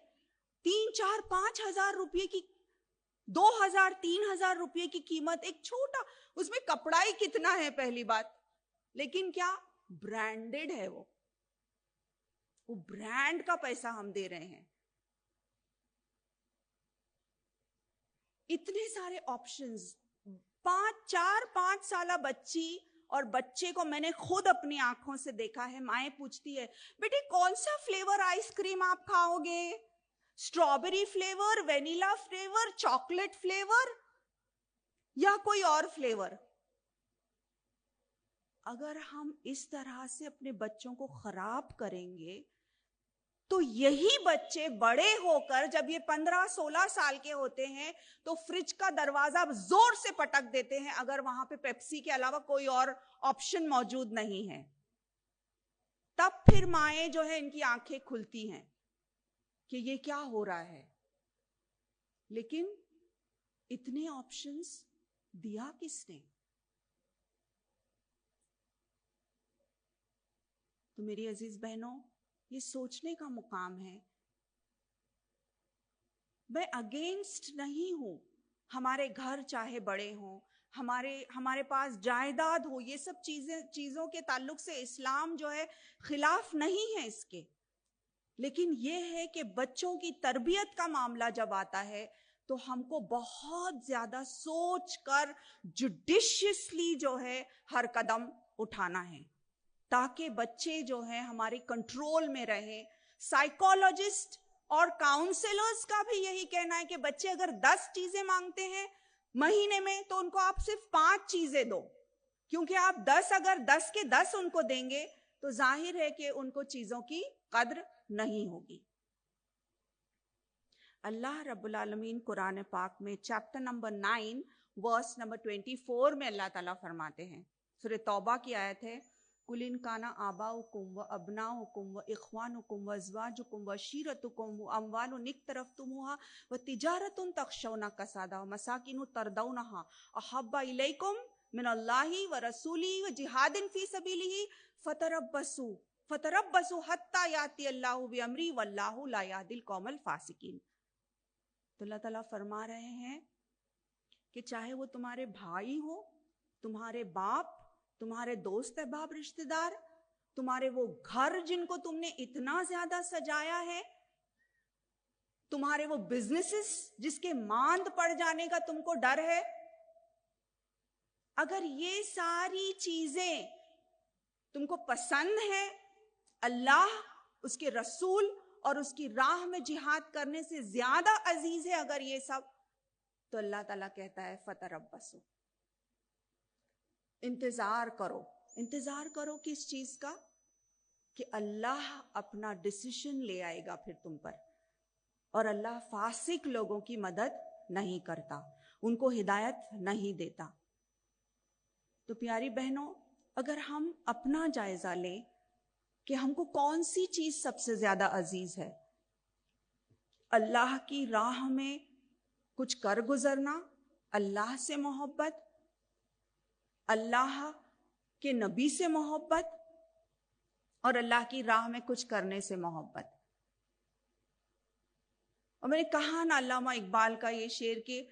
S4: 3,000-4,000-5,000 روپے کی، 2,000-3,000 روپے کی قیمت. ایک چھوٹا، اس میں کپڑا ہی کتنا ہے پہلی بات، لیکن کیا برانڈڈ ہے، وہ برانڈ کا پیسہ ہم دے رہے ہیں. اتنے سارے آپشنز. 4-5 سالہ بچی اور بچے کو میں نے خود اپنی آنکھوں سے دیکھا ہے، مائیں پوچھتی ہے بیٹی کون سا فلیور آئس کریم آپ کھاؤ گے؟ Strawberry flavour, vanilla flavour, chocolate flavour یا کوئی اور فلیور؟ اگر ہم اس طرح سے اپنے بچوں کو خراب کریں گے تو یہی بچے بڑے ہو کر جب یہ 15-16 سال کے ہوتے ہیں تو فریج کا دروازہ زور سے پٹک دیتے ہیں اگر وہاں پہ پیپسی کے علاوہ کوئی اور آپشن موجود نہیں ہے. تب پھر مائیں جو ہے ان کی آنکھیں کھلتی ہیں کہ یہ کیا ہو رہا ہے. لیکن اتنے آپشنز دیا کس نے؟ تو میری عزیز بہنوں، یہ سوچنے کا مقام ہے. میں اگینسٹ نہیں ہوں، ہمارے گھر چاہے بڑے ہوں، ہمارے پاس جائیداد ہو، یہ سب چیزوں کے تعلق سے اسلام جو ہے خلاف نہیں ہے اس کے. لیکن یہ ہے کہ بچوں کی تربیت کا معاملہ جب آتا ہے تو ہم کو بہت زیادہ سوچ کر جوڈیشیسلی جو ہے ہر قدم اٹھانا ہے تاکہ بچے جو ہیں ہمارے کنٹرول میں رہیں. سائیکالوجسٹ اور کاؤنسلرز کا بھی یہی کہنا ہے کہ بچے اگر 10 چیزیں مانگتے ہیں مہینے میں تو ان کو آپ صرف 5 چیزیں دو، کیونکہ آپ 10 کے 10 ان کو دیں گے تو ظاہر ہے کہ ان کو چیزوں کی قدر نہیں ہوگی. اللہ رب العالمین قرآن پاک میں چیپٹر نمبر 9 ورس نمبر 24 میں اللہ تعالیٰ فرماتے ہیں، سورہ توبہ کی آیت ہے، قُلْ إِنْ كَانَ آبَاؤُكُمْ وَأَبْنَاؤُكُمْ وَإِخْوَانُكُمْ وَأَزْوَاجُكُمْ وَعَشِيرَتُكُمْ وَأَمْوَالٌ اقْتَرَفْتُمُوهَا وَتِجَارَةٌ تَخْشَوْنَ كَسَادَهَا وَمَسَاكِنُ تَرْضَوْنَهَا أَحَبَّ إِلَيْكُمْ مِنَ اللَّهِ وَرَسُولِهِ وَجِهَادٍ فِي سَبِيلِهِ فَتَرَبَّصُوا حَتَّى يَأْتِيَ اللَّهُ بِأَمْرِهِ وَاللَّهُ لَا يَهْدِي الْقَوْمَ الْفَاسِقِينَ. تو اللہ تعالیٰ فرما رہے ہیں کہ چاہے وہ تمہارے بھائی ہو، تمہارے باپ، تمہارے دوست احباب رشتہ دار، تمہارے وہ گھر جن کو تم نے اتنا زیادہ سجایا ہے، تمہارے وہ بزنسز جس کے ماند پڑ جانے کا تم کو ڈر ہے، اگر یہ ساری چیزیں تم کو پسند ہیں، اللہ، اس کے رسول اور اس کی راہ میں جہاد کرنے سے زیادہ عزیز ہے اگر یہ سب، تو اللہ تعالیٰ کہتا ہے فتربصوا، انتظار کرو. انتظار کرو کس چیز کا؟ کہ اللہ اپنا ڈیسیشن لے آئے گا پھر تم پر. اور اللہ فاسق لوگوں کی مدد نہیں کرتا، ان کو ہدایت نہیں دیتا. تو پیاری بہنوں، اگر ہم اپنا جائزہ لیں کہ ہم کو کون سی چیز سب سے زیادہ عزیز ہے، اللہ کی راہ میں کچھ کر گزرنا، اللہ سے محبت، اللہ کے نبی سے محبت، اور اللہ کی راہ میں کچھ کرنے سے محبت. اور میں نے کہا نا علامہ اقبال کا یہ شعر کہ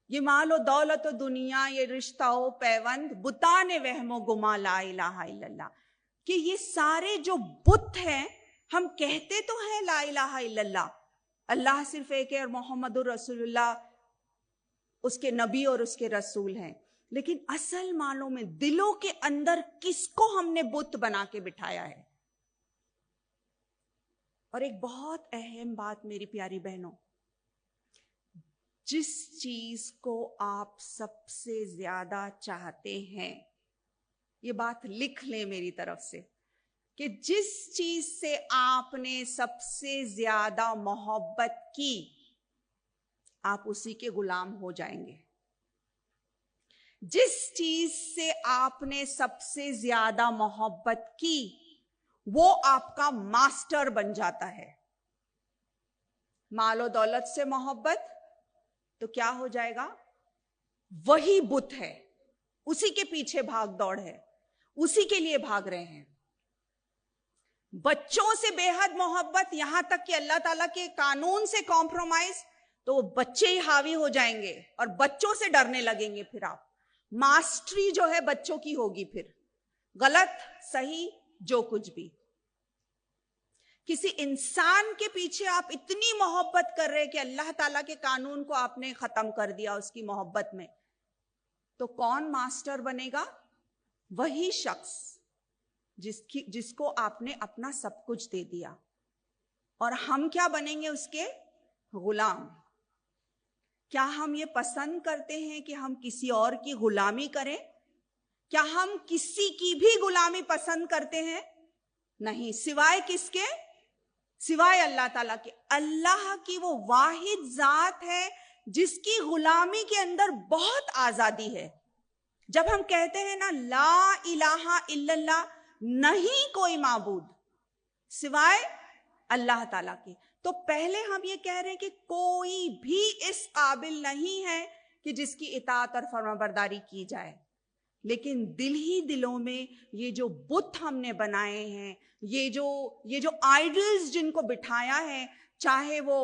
S4: یہ مال و دولت و دنیا، یہ رشتہ و پیوند، بتان وہم و گما لا الہ الا اللہ، کہ یہ سارے جو بت ہیں، ہم کہتے تو ہیں لا الہ الا اللہ، اللہ صرف ایک ہے اور محمد الرسول اللہ اس کے نبی اور اس کے رسول ہیں، لیکن اصل معنوں میں دلوں کے اندر کس کو ہم نے بت بنا کے بٹھایا ہے. اور ایک بہت اہم بات میری پیاری بہنوں، جس چیز کو آپ سب سے زیادہ چاہتے ہیں، یہ بات لکھ لیں میری طرف سے، کہ جس چیز سے آپ نے سب سے زیادہ محبت کی، آپ اسی کے غلام ہو جائیں گے. جس چیز سے آپ نے سب سے زیادہ محبت کی وہ آپ کا ماسٹر بن جاتا ہے. مال و دولت سے محبت تو کیا ہو جائے گا؟ وہی بت ہے، اسی کے پیچھے بھاگ دوڑ ہے، اسی کے لیے بھاگ رہے ہیں. بچوں سے بے حد محبت، یہاں تک کہ اللہ تعالیٰ کے قانون سے کمپرومائز، تو وہ بچے ہی حاوی ہو جائیں گے اور بچوں سے ڈرنے لگیں گے. پھر آپ ماسٹری جو ہے بچوں کی ہوگی، پھر غلط صحیح جو کچھ بھی. کسی انسان کے پیچھے آپ اتنی محبت کر رہے کہ اللہ تعالیٰ کے قانون کو آپ نے ختم کر دیا اس کی محبت میں، تو کون ماسٹر بنے گا؟ وہی شخص جس کو آپ نے اپنا سب کچھ دے دیا. اور ہم کیا بنیں گے؟ اس کے غلام. کیا ہم یہ پسند کرتے ہیں کہ ہم کسی اور کی غلامی کریں؟ کیا ہم کسی کی بھی غلامی پسند کرتے ہیں؟ نہیں. سوائے کس کے؟ سوائے اللہ تعالیٰ کے. اللہ کی وہ واحد ذات ہے جس کی غلامی کے اندر بہت آزادی ہے. جب ہم کہتے ہیں نا لا الہ الا اللہ، نہیں کوئی معبود سوائے اللہ تعالیٰ کے، تو پہلے ہم یہ کہہ رہے ہیں کہ کوئی بھی اس قابل نہیں ہے کہ جس کی اطاعت اور فرمانبرداری کی جائے. لیکن دل ہی دلوں میں یہ جو بت ہم نے بنائے ہیں، یہ جو آئیڈلز جن کو بٹھایا ہے، چاہے وہ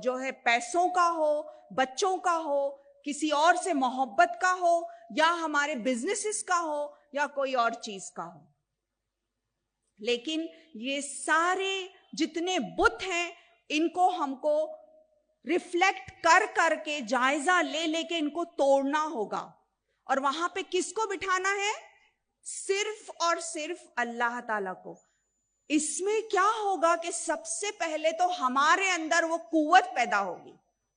S4: جو ہے پیسوں کا ہو، بچوں کا ہو، کسی اور سے محبت کا ہو، یا ہمارے بزنسز کا ہو، یا کوئی اور چیز کا ہو. لیکن یہ سارے جتنے بت ہیں ان کو ہم کو ریفلیکٹ کر کے جائزہ لے کے ان کو توڑنا ہوگا. اور وہاں پہ کس کو بٹھانا ہے؟ صرف اور صرف اللہ تعالیٰ کو. اس میں کیا ہوگا کہ سب سے پہلے تو ہمارے اندر وہ قوت پیدا ہوگی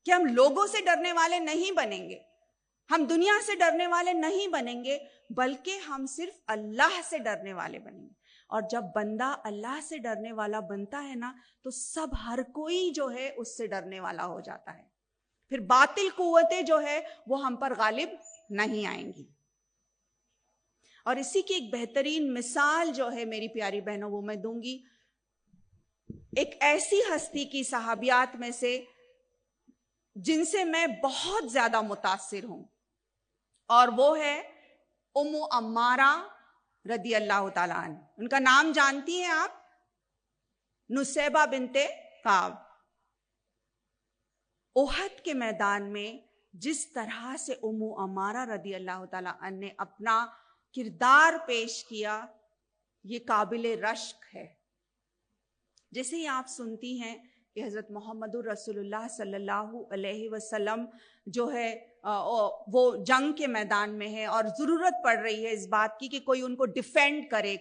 S4: کہ ہم لوگوں سے ڈرنے والے نہیں بنیں گے، ہم دنیا سے ڈرنے والے نہیں بنیں گے، بلکہ ہم صرف اللہ سے ڈرنے والے بنیں گے. اور جب بندہ اللہ سے ڈرنے والا بنتا ہے نا، تو سب ہر کوئی جو ہے اس سے ڈرنے والا ہو جاتا ہے. پھر باطل قوتیں جو ہے وہ ہم پر غالب نہیں آئیں گی. اور اسی کی ایک بہترین مثال جو ہے میری پیاری بہنوں وہ میں دوں گی ایک ایسی ہستی کی، صحابیات میں سے جن سے میں بہت زیادہ متاثر ہوں، اور وہ ہے ام عمارہ رضی اللہ تعالیٰ عنہ. ان کا نام جانتی ہیں آپ؟ نسیبہ بنت کعب. احد کے میدان میں جس طرح سے ام عمارہ رضی اللہ تعالیٰ عنہ نے اپنا کردار پیش کیا، یہ قابل رشک ہے. جیسے ہی آپ سنتی ہیں کہ حضرت محمد رسول اللہ صلی اللہ علیہ وسلم جو ہے وہ جنگ کے میدان میں ہے اور ضرورت پڑ رہی ہے اس بات کی کہ کوئی ان کو ڈیفینڈ کرے،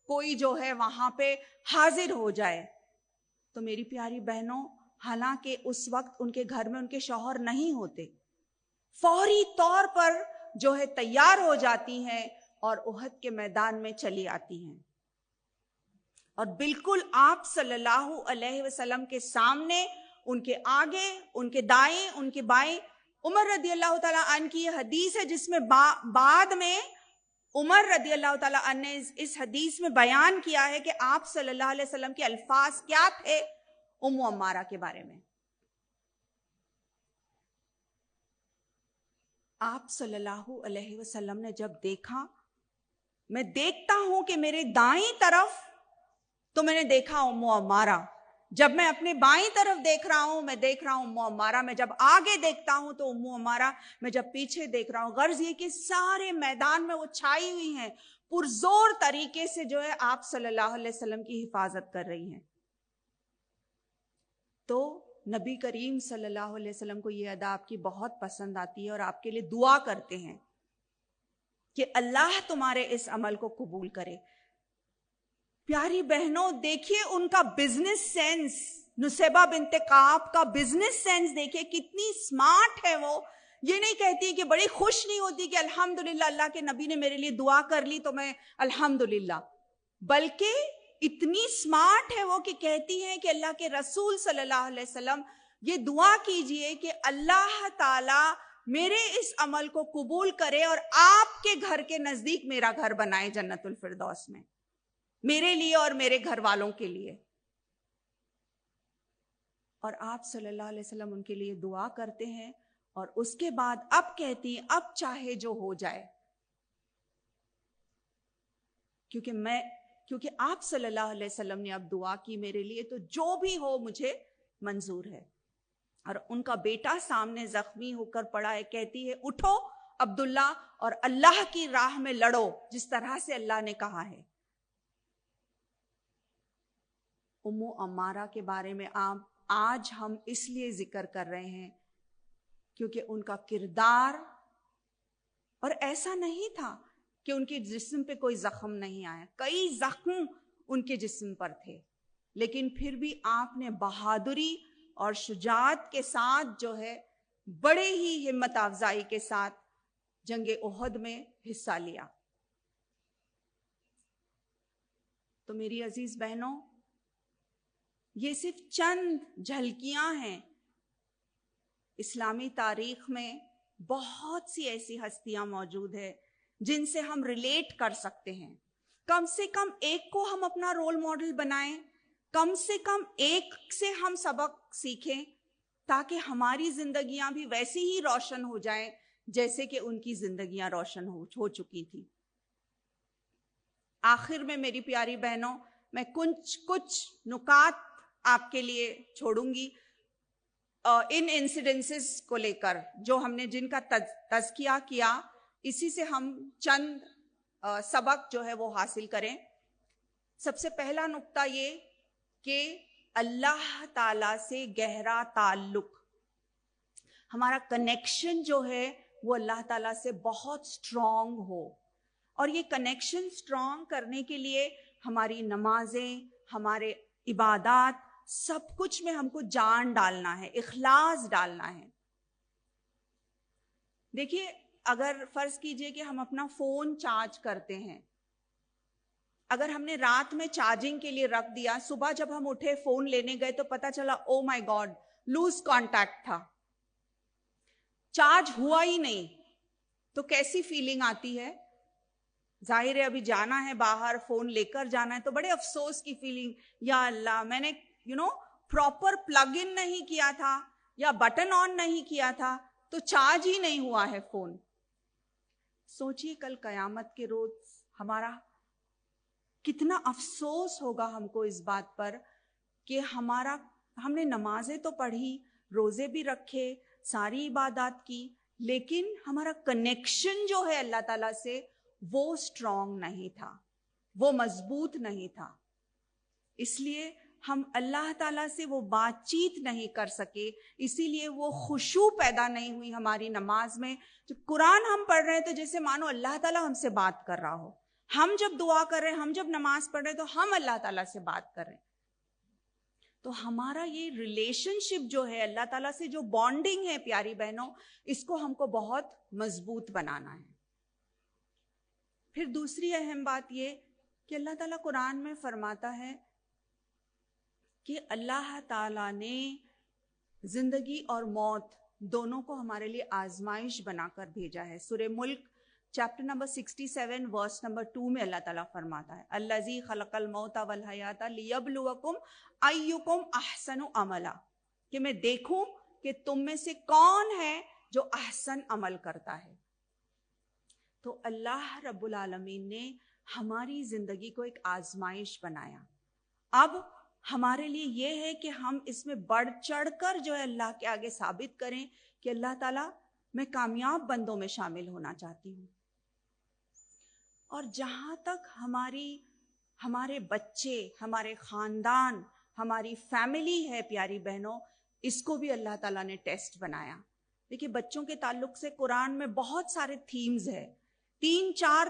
S4: کوئی جو ہے وہاں پہ حاضر ہو جائے، تو میری پیاری بہنوں، حالانکہ اس وقت ان کے گھر میں ان کے شوہر نہیں ہوتے، فوری طور پر جو ہے تیار ہو جاتی ہیں اور احد کے میدان میں چلی آتی ہیں. اور بالکل آپ صلی اللہ علیہ وسلم کے سامنے، ان کے آگے، ان کے دائیں، ان کے بائیں عمر رضی اللہ تعالیٰ عنہ کی یہ حدیث ہے، جس میں بعد میں عمر رضی اللہ تعالیٰ عنہ نے اس حدیث میں بیان کیا ہے کہ آپ صلی اللہ علیہ وسلم کے الفاظ کیا تھے ام عمارہ کے بارے میں. آپ صلی اللہ علیہ وسلم نے جب دیکھا، میں دیکھتا ہوں کہ میرے دائیں طرف تو میں نے دیکھا ام عمارہ، جب میں اپنے بائیں طرف دیکھ رہا ہوں میں دیکھ رہا ہوں ام عمارہ، میں جب آگے دیکھتا ہوں تو ام عمارہ، میں جب پیچھے دیکھ رہا ہوں. غرض یہ کہ سارے میدان میں وہ چھائی ہوئی ہیں، پرزور طریقے سے جو ہے آپ صلی اللہ علیہ وسلم کی حفاظت کر رہی ہیں. تو نبی کریم صلی اللہ علیہ وسلم کو یہ ادا آپ کی بہت پسند آتی ہے اور آپ کے لیے دعا کرتے ہیں کہ اللہ تمہارے اس عمل کو قبول کرے. پیاری بہنوں دیکھیے ان کا بزنس سینس, نسیبہ بنت کعب کا بزنس سینس دیکھیے, کتنی سمارٹ ہے وہ. یہ نہیں کہتی کہ بڑی خوش نہیں ہوتی کہ الحمدللہ اللہ کے نبی نے میرے لیے دعا کر لی تو میں الحمدللہ, بلکہ اتنی سمارٹ ہے وہ کہ کہتی ہے کہ اللہ کے رسول صلی اللہ علیہ وسلم یہ دعا کیجئے کہ اللہ تعالی میرے اس عمل کو قبول کرے اور آپ کے گھر کے نزدیک میرا گھر بنائے جنت الفردوس میں, میرے لیے اور میرے گھر والوں کے لیے. اور آپ صلی اللہ علیہ وسلم ان کے لیے دعا کرتے ہیں اور اس کے بعد اب کہتی ہیں اب چاہے جو ہو جائے, کیونکہ آپ صلی اللہ علیہ وسلم نے اب دعا کی میرے لیے, تو جو بھی ہو مجھے منظور ہے. اور ان کا بیٹا سامنے زخمی ہو کر پڑا ہے, کہتی ہے اٹھو عبداللہ اور اللہ کی راہ میں لڑو جس طرح سے اللہ نے کہا ہے. امو عمارہ کے بارے میں آج ہم اس لیے ذکر کر رہے ہیں کیونکہ ان کا کردار, اور ایسا نہیں تھا کہ ان کے جسم پہ کوئی زخم نہیں آیا, کئی زخم ان کے جسم پر تھے, لیکن پھر بھی آپ نے بہادری اور شجاعت کے ساتھ جو ہے بڑے ہی ہمت افزائی کے ساتھ جنگ احد میں حصہ لیا. تو میری عزیز بہنوں, یہ صرف چند جھلکیاں ہیں. اسلامی تاریخ میں بہت سی ایسی ہستیاں موجود ہیں جن سے ہم ریلیٹ کر سکتے ہیں. کم سے کم ایک کو ہم اپنا رول ماڈل بنائیں, کم سے کم ایک سے ہم سبق سیکھیں تاکہ ہماری زندگیاں بھی ویسی ہی روشن ہو جائیں جیسے کہ ان کی زندگیاں روشن ہو چکی تھی. آخر میں میری پیاری بہنوں, میں کچھ نکات آپ کے لیے چھوڑوں گی ان انسیڈنسز کو لے کر جو ہم نے جن کا تذکیہ کیا, اسی سے ہم چند سبق جو ہے وہ حاصل کریں. سب سے پہلا نقطہ یہ کہ اللہ تعالی سے گہرا تعلق, ہمارا کنیکشن جو ہے وہ اللہ تعالیٰ سے بہت سٹرونگ ہو. اور یہ کنیکشن سٹرونگ کرنے کے لیے ہماری نمازیں, ہمارے عبادات, سب کچھ میں ہم کو جان ڈالنا ہے, اخلاص ڈالنا ہے. دیکھیے اگر فرض کیجئے کہ ہم اپنا فون چارج کرتے ہیں, اگر ہم نے رات میں چارجنگ کے لیے رکھ دیا, صبح جب ہم اٹھے فون لینے گئے تو پتا چلا او مائی گاڈ لوز کانٹیکٹ تھا, چارج ہوا ہی نہیں, تو کیسی فیلنگ آتی ہے؟ ظاہر ہے ابھی جانا ہے باہر, فون لے کر جانا ہے, تو بڑے افسوس کی فیلنگ, یا اللہ میں نے پراپر پلگ ان نہیں کیا تھا یا بٹن آن نہیں کیا تھا تو چارج ہی نہیں ہوا ہے فون. سوچئے کل قیامت کے روز ہمارا کتنا افسوس ہوگا ہم کو اس بات پر کہ ہم نے نمازیں تو پڑھی, روزے بھی رکھے, ساری عبادات کی, لیکن ہمارا کنیکشن جو ہے اللہ تعالیٰ سے وہ سٹرونگ نہیں تھا, وہ مضبوط نہیں تھا. اس لیے ہم اللہ تعالیٰ سے وہ بات چیت نہیں کر سکے, اسی لیے وہ خشوع پیدا نہیں ہوئی ہماری نماز میں. جب قرآن ہم پڑھ رہے ہیں تو جیسے مانو اللہ تعالیٰ ہم سے بات کر رہا ہو, ہم جب دعا کر رہے ہیں, ہم جب نماز پڑھ رہے ہیں تو ہم اللہ تعالیٰ سے بات کر رہے ہیں. تو ہمارا یہ ریلیشن شپ جو ہے اللہ تعالیٰ سے, جو بانڈنگ ہے پیاری بہنوں, اس کو ہم کو بہت مضبوط بنانا ہے. پھر دوسری اہم بات یہ کہ اللہ تعالیٰ قرآن میں فرماتا ہے کہ اللہ تعالیٰ نے زندگی اور موت دونوں کو ہمارے لیے آزمائش بنا کر بھیجا ہے. سورہ ملک چیپٹر نمبر 67 ورس نمبر 2 میں اللہ تعالیٰ فرماتا ہے, الذی خلق الموت والحیات لیبلوکم ایکم احسن عملا, کہ میں دیکھوں کہ تم میں سے کون ہے جو احسن عمل کرتا ہے. تو اللہ رب العالمین نے ہماری زندگی کو ایک آزمائش بنایا. اب ہمارے لیے یہ ہے کہ ہم اس میں بڑھ چڑھ کر جو ہے اللہ کے آگے ثابت کریں کہ اللہ تعالیٰ میں کامیاب بندوں میں شامل ہونا چاہتی ہوں. اور جہاں تک ہمارے بچے, ہمارے خاندان, ہماری فیملی ہے پیاری بہنوں, اس کو بھی اللہ تعالیٰ نے ٹیسٹ بنایا. دیکھیے بچوں کے تعلق سے قرآن میں بہت سارے تھیمز ہیں 3-4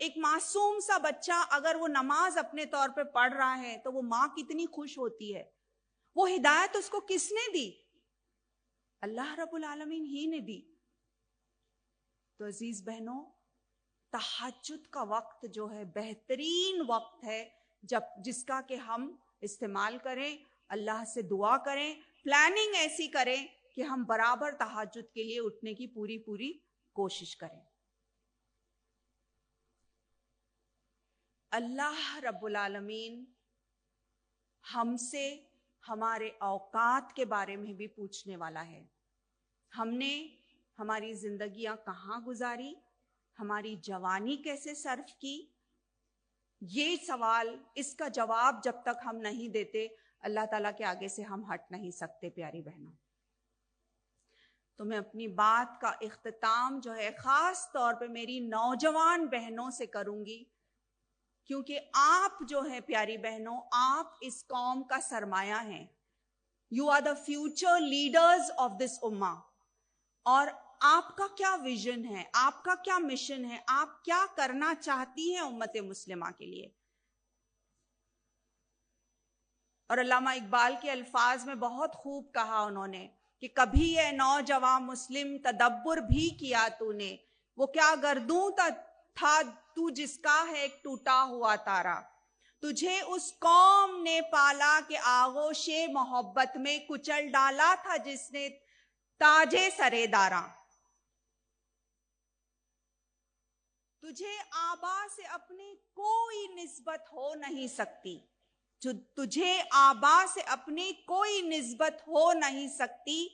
S4: ایک معصوم سا بچہ اگر وہ نماز اپنے طور پہ پڑھ رہا ہے تو وہ ماں کتنی خوش ہوتی ہے. وہ ہدایت اس کو کس نے دی؟ اللہ رب العالمین ہی نے دی. تو عزیز بہنوں، تہجد کا وقت جو ہے بہترین وقت ہے جس کا کہ ہم استعمال کریں، اللہ سے دعا کریں، پلاننگ ایسی کریں کہ ہم برابر تہجد کے لیے اٹھنے کی پوری کوشش کریں. اللہ رب العالمین ہم سے ہمارے اوقات کے بارے میں بھی پوچھنے والا ہے. ہم نے ہماری زندگیاں کہاں گزاری، ہماری جوانی کیسے صرف کی؟ یہ سوال، اس کا جواب جب تک ہم نہیں دیتے اللہ تعالیٰ کے آگے سے ہم ہٹ نہیں سکتے. پیاری بہنوں، تو میں اپنی بات کا اختتام جو ہے خاص طور پہ میری نوجوان بہنوں سے کروں گی، کیونکہ آپ جو ہیں پیاری بہنوں، آپ اس قوم کا سرمایہ ہیں. You are the future leaders of this امہ. اور آپ کا کیا ویژن ہے، آپ کا کیا مشن ہے، آپ کیا کرنا چاہتی ہیں امت مسلمہ کے لیے؟ اور علامہ اقبال کے الفاظ میں بہت خوب کہا انہوں نے کہ کبھی اے نوجوان مسلم تدبر بھی کیا تو نے، وہ کیا گردوں تھا تو جس کا ہے ایک ٹوٹا ہوا تارا. تجھے اس قوم نے پالا کہ آغوش محبت میں کچل ڈالا تھا جس نے تاجے سرے داراں. تجھے آبا سے اپنی کوئی نسبت ہو نہیں سکتی، تجھے آبا سے اپنی کوئی نسبت ہو نہیں سکتی،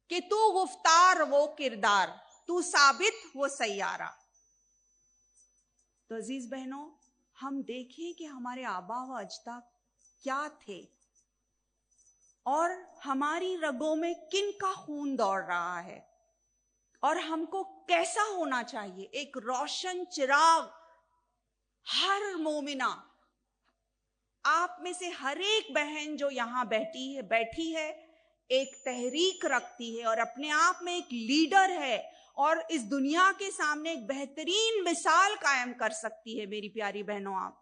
S4: کہ تو گفتار وہ کردار، تو ثابت وہ سیارہ. تو عزیز بہنوں، ہم دیکھیں کہ ہمارے آبا و اجداد کیا تھے اور ہماری رگوں میں کن کا خون دوڑ رہا ہے، اور ہم کو کیسا ہونا چاہیے. ایک روشن چراغ ہر مومنہ، آپ میں سے ہر ایک بہن جو یہاں بیٹھی ہے ایک تحریک رکھتی ہے اور اپنے آپ میں ایک لیڈر ہے اور اس دنیا کے سامنے ایک بہترین مثال قائم کر سکتی ہے. میری پیاری بہنوں، آپ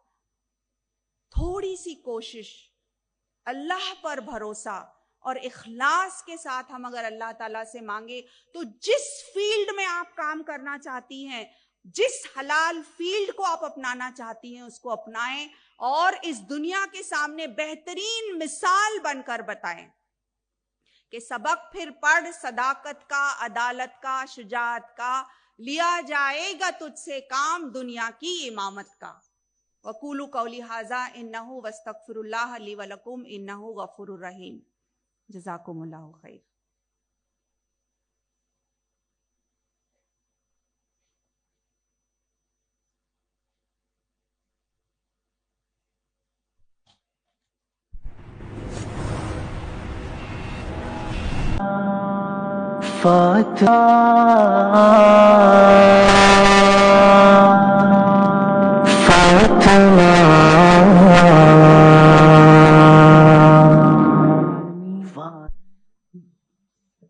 S4: تھوڑی سی کوشش، اللہ پر بھروسہ اور اخلاص کے ساتھ ہم اگر اللہ تعالیٰ سے مانگے تو جس فیلڈ میں آپ کام کرنا چاہتی ہیں، جس حلال فیلڈ کو آپ اپنانا چاہتی ہیں، اس کو اپنائیں اور اس دنیا کے سامنے بہترین مثال بن کر بتائیں کہ سبق پھر پڑھ صداقت کا، عدالت کا، شجاعت کا، لیا جائے گا تجھ سے کام دنیا کی امامت کا. وَقُولُوا قَوْلِي هَٰذَا إِنَّهُ وَاسْتَغْفِرُوا اللَّهَ لِي وَلَكُمْ إِنَّهُ غَفُورٌ رَحِيمٌ. جزاکم اللہ خیر.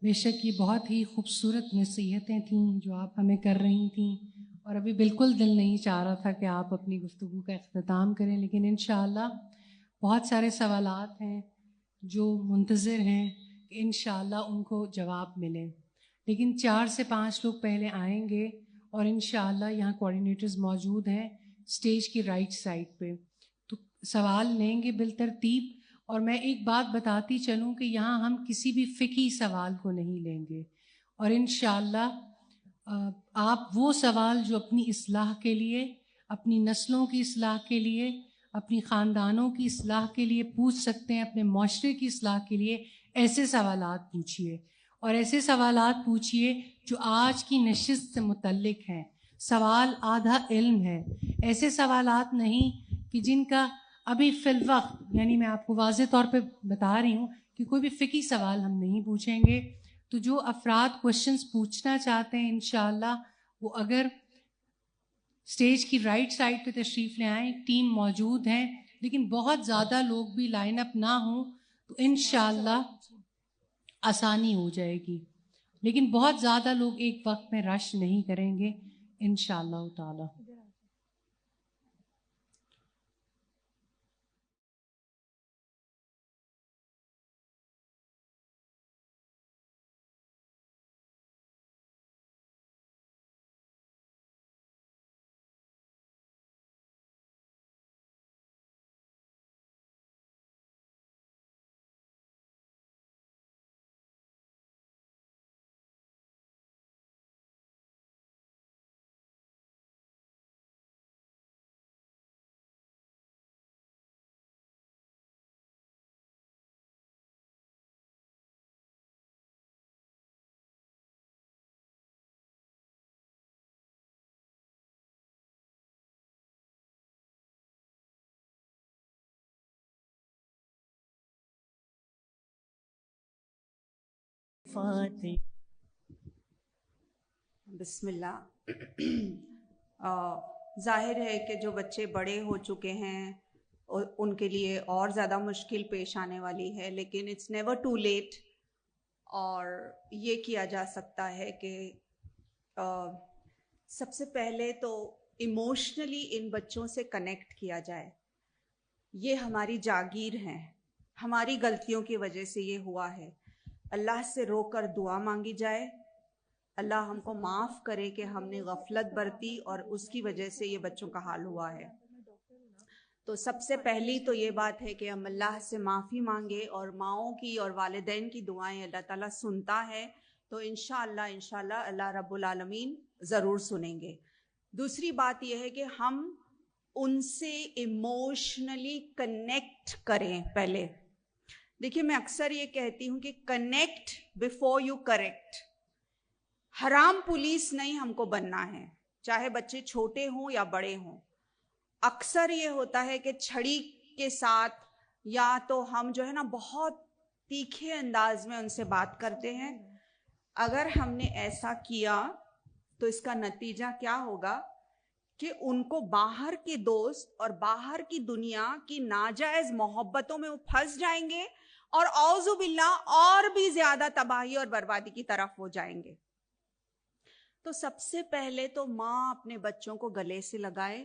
S1: بے شک یہ بہت ہی خوبصورت نصیحتیں تھیں جو آپ ہمیں کر رہی تھیں، اور ابھی بالکل دل نہیں چاہ رہا تھا کہ آپ اپنی گفتگو کا اختتام کریں، لیکن انشاءاللہ بہت سارے سوالات ہیں جو منتظر ہیں کہ انشاءاللہ ان کو جواب ملے. لیکن 4 سے 5 لوگ پہلے آئیں گے اور انشاءاللہ یہاں کوآرڈینیٹرز موجود ہیں اسٹیج کی رائٹ سائڈ پہ، تو سوال لیں گے بالترتیب. اور میں ایک بات بتاتی چلوں کہ یہاں ہم کسی بھی فقہی سوال کو نہیں لیں گے، اور انشاءاللہ آپ وہ سوال جو اپنی اصلاح کے لیے، اپنی نسلوں کی اصلاح کے لیے، اپنی خاندانوں کی اصلاح کے لیے پوچھ سکتے ہیں، اپنے معاشرے کی اصلاح کے لیے ایسے سوالات پوچھیے، اور ایسے سوالات پوچھیے جو آج کی نشست سے متعلق ہیں. سوال آدھا علم ہے، ایسے سوالات نہیں کہ جن کا ابھی فی الوقت، یعنی میں آپ کو واضح طور پہ بتا رہی ہوں کہ کوئی بھی فقہی سوال ہم نہیں پوچھیں گے. تو جو افراد کوشچنس پوچھنا چاہتے ہیں انشاءاللہ وہ اگر اسٹیج کی رائٹ سائڈ پہ تشریف لے آئیں، ٹیم موجود ہیں، لیکن بہت زیادہ لوگ بھی لائن اپ نہ ہوں تو انشاءاللہ آسانی ہو جائے گی. لیکن بہت زیادہ لوگ ایک وقت میں رش نہیں کریں گے انشاءاللہ تعالی.
S5: فاتح.
S4: بسم اللہ. ظاہر ہے کہ جو بچے بڑے ہو چکے ہیں ان کے لیے اور زیادہ مشکل پیش آنے والی ہے، لیکن اٹس نیور ٹو لیٹ. اور یہ کیا جا سکتا ہے کہ سب سے پہلے تو ایموشنلی ان بچوں سے کنیکٹ کیا جائے. یہ ہماری جاگیر ہیں، ہماری غلطیوں کی وجہ سے یہ ہوا ہے. اللہ سے رو کر دعا مانگی جائے، اللہ ہم کو معاف کرے کہ ہم نے غفلت برتی اور اس کی وجہ سے یہ بچوں کا حال ہوا ہے. تو سب سے پہلی تو یہ بات ہے کہ ہم اللہ سے معافی مانگے، اور ماؤں کی اور والدین کی دعائیں اللہ تعالیٰ سنتا ہے، تو انشاءاللہ اللہ رب العالمین ضرور سنیں گے. دوسری بات یہ ہے کہ ہم ان سے ایموشنلی کنیکٹ کریں. پہلے دیکھیے، میں اکثر یہ کہتی ہوں کہ کنیکٹ بیفور یو کریکٹ. حرام پولیس نہیں ہم کو بننا ہے، چاہے بچے چھوٹے ہوں یا بڑے ہوں. اکثر یہ ہوتا ہے کہ چھڑی کے ساتھ یا تو ہم جو ہے نا بہت تیکھے انداز میں ان سے بات کرتے ہیں. اگر ہم نے ایسا کیا تو اس کا نتیجہ کیا ہوگا کہ ان کو باہر کے دوست اور باہر کی دنیا کی ناجائز محبتوں میں وہ پھنس جائیں گے، اور اعوذ باللہ اور بھی زیادہ تباہی اور بربادی کی طرف وہ جائیں گے. تو سب سے پہلے تو ماں اپنے بچوں کو گلے سے لگائے،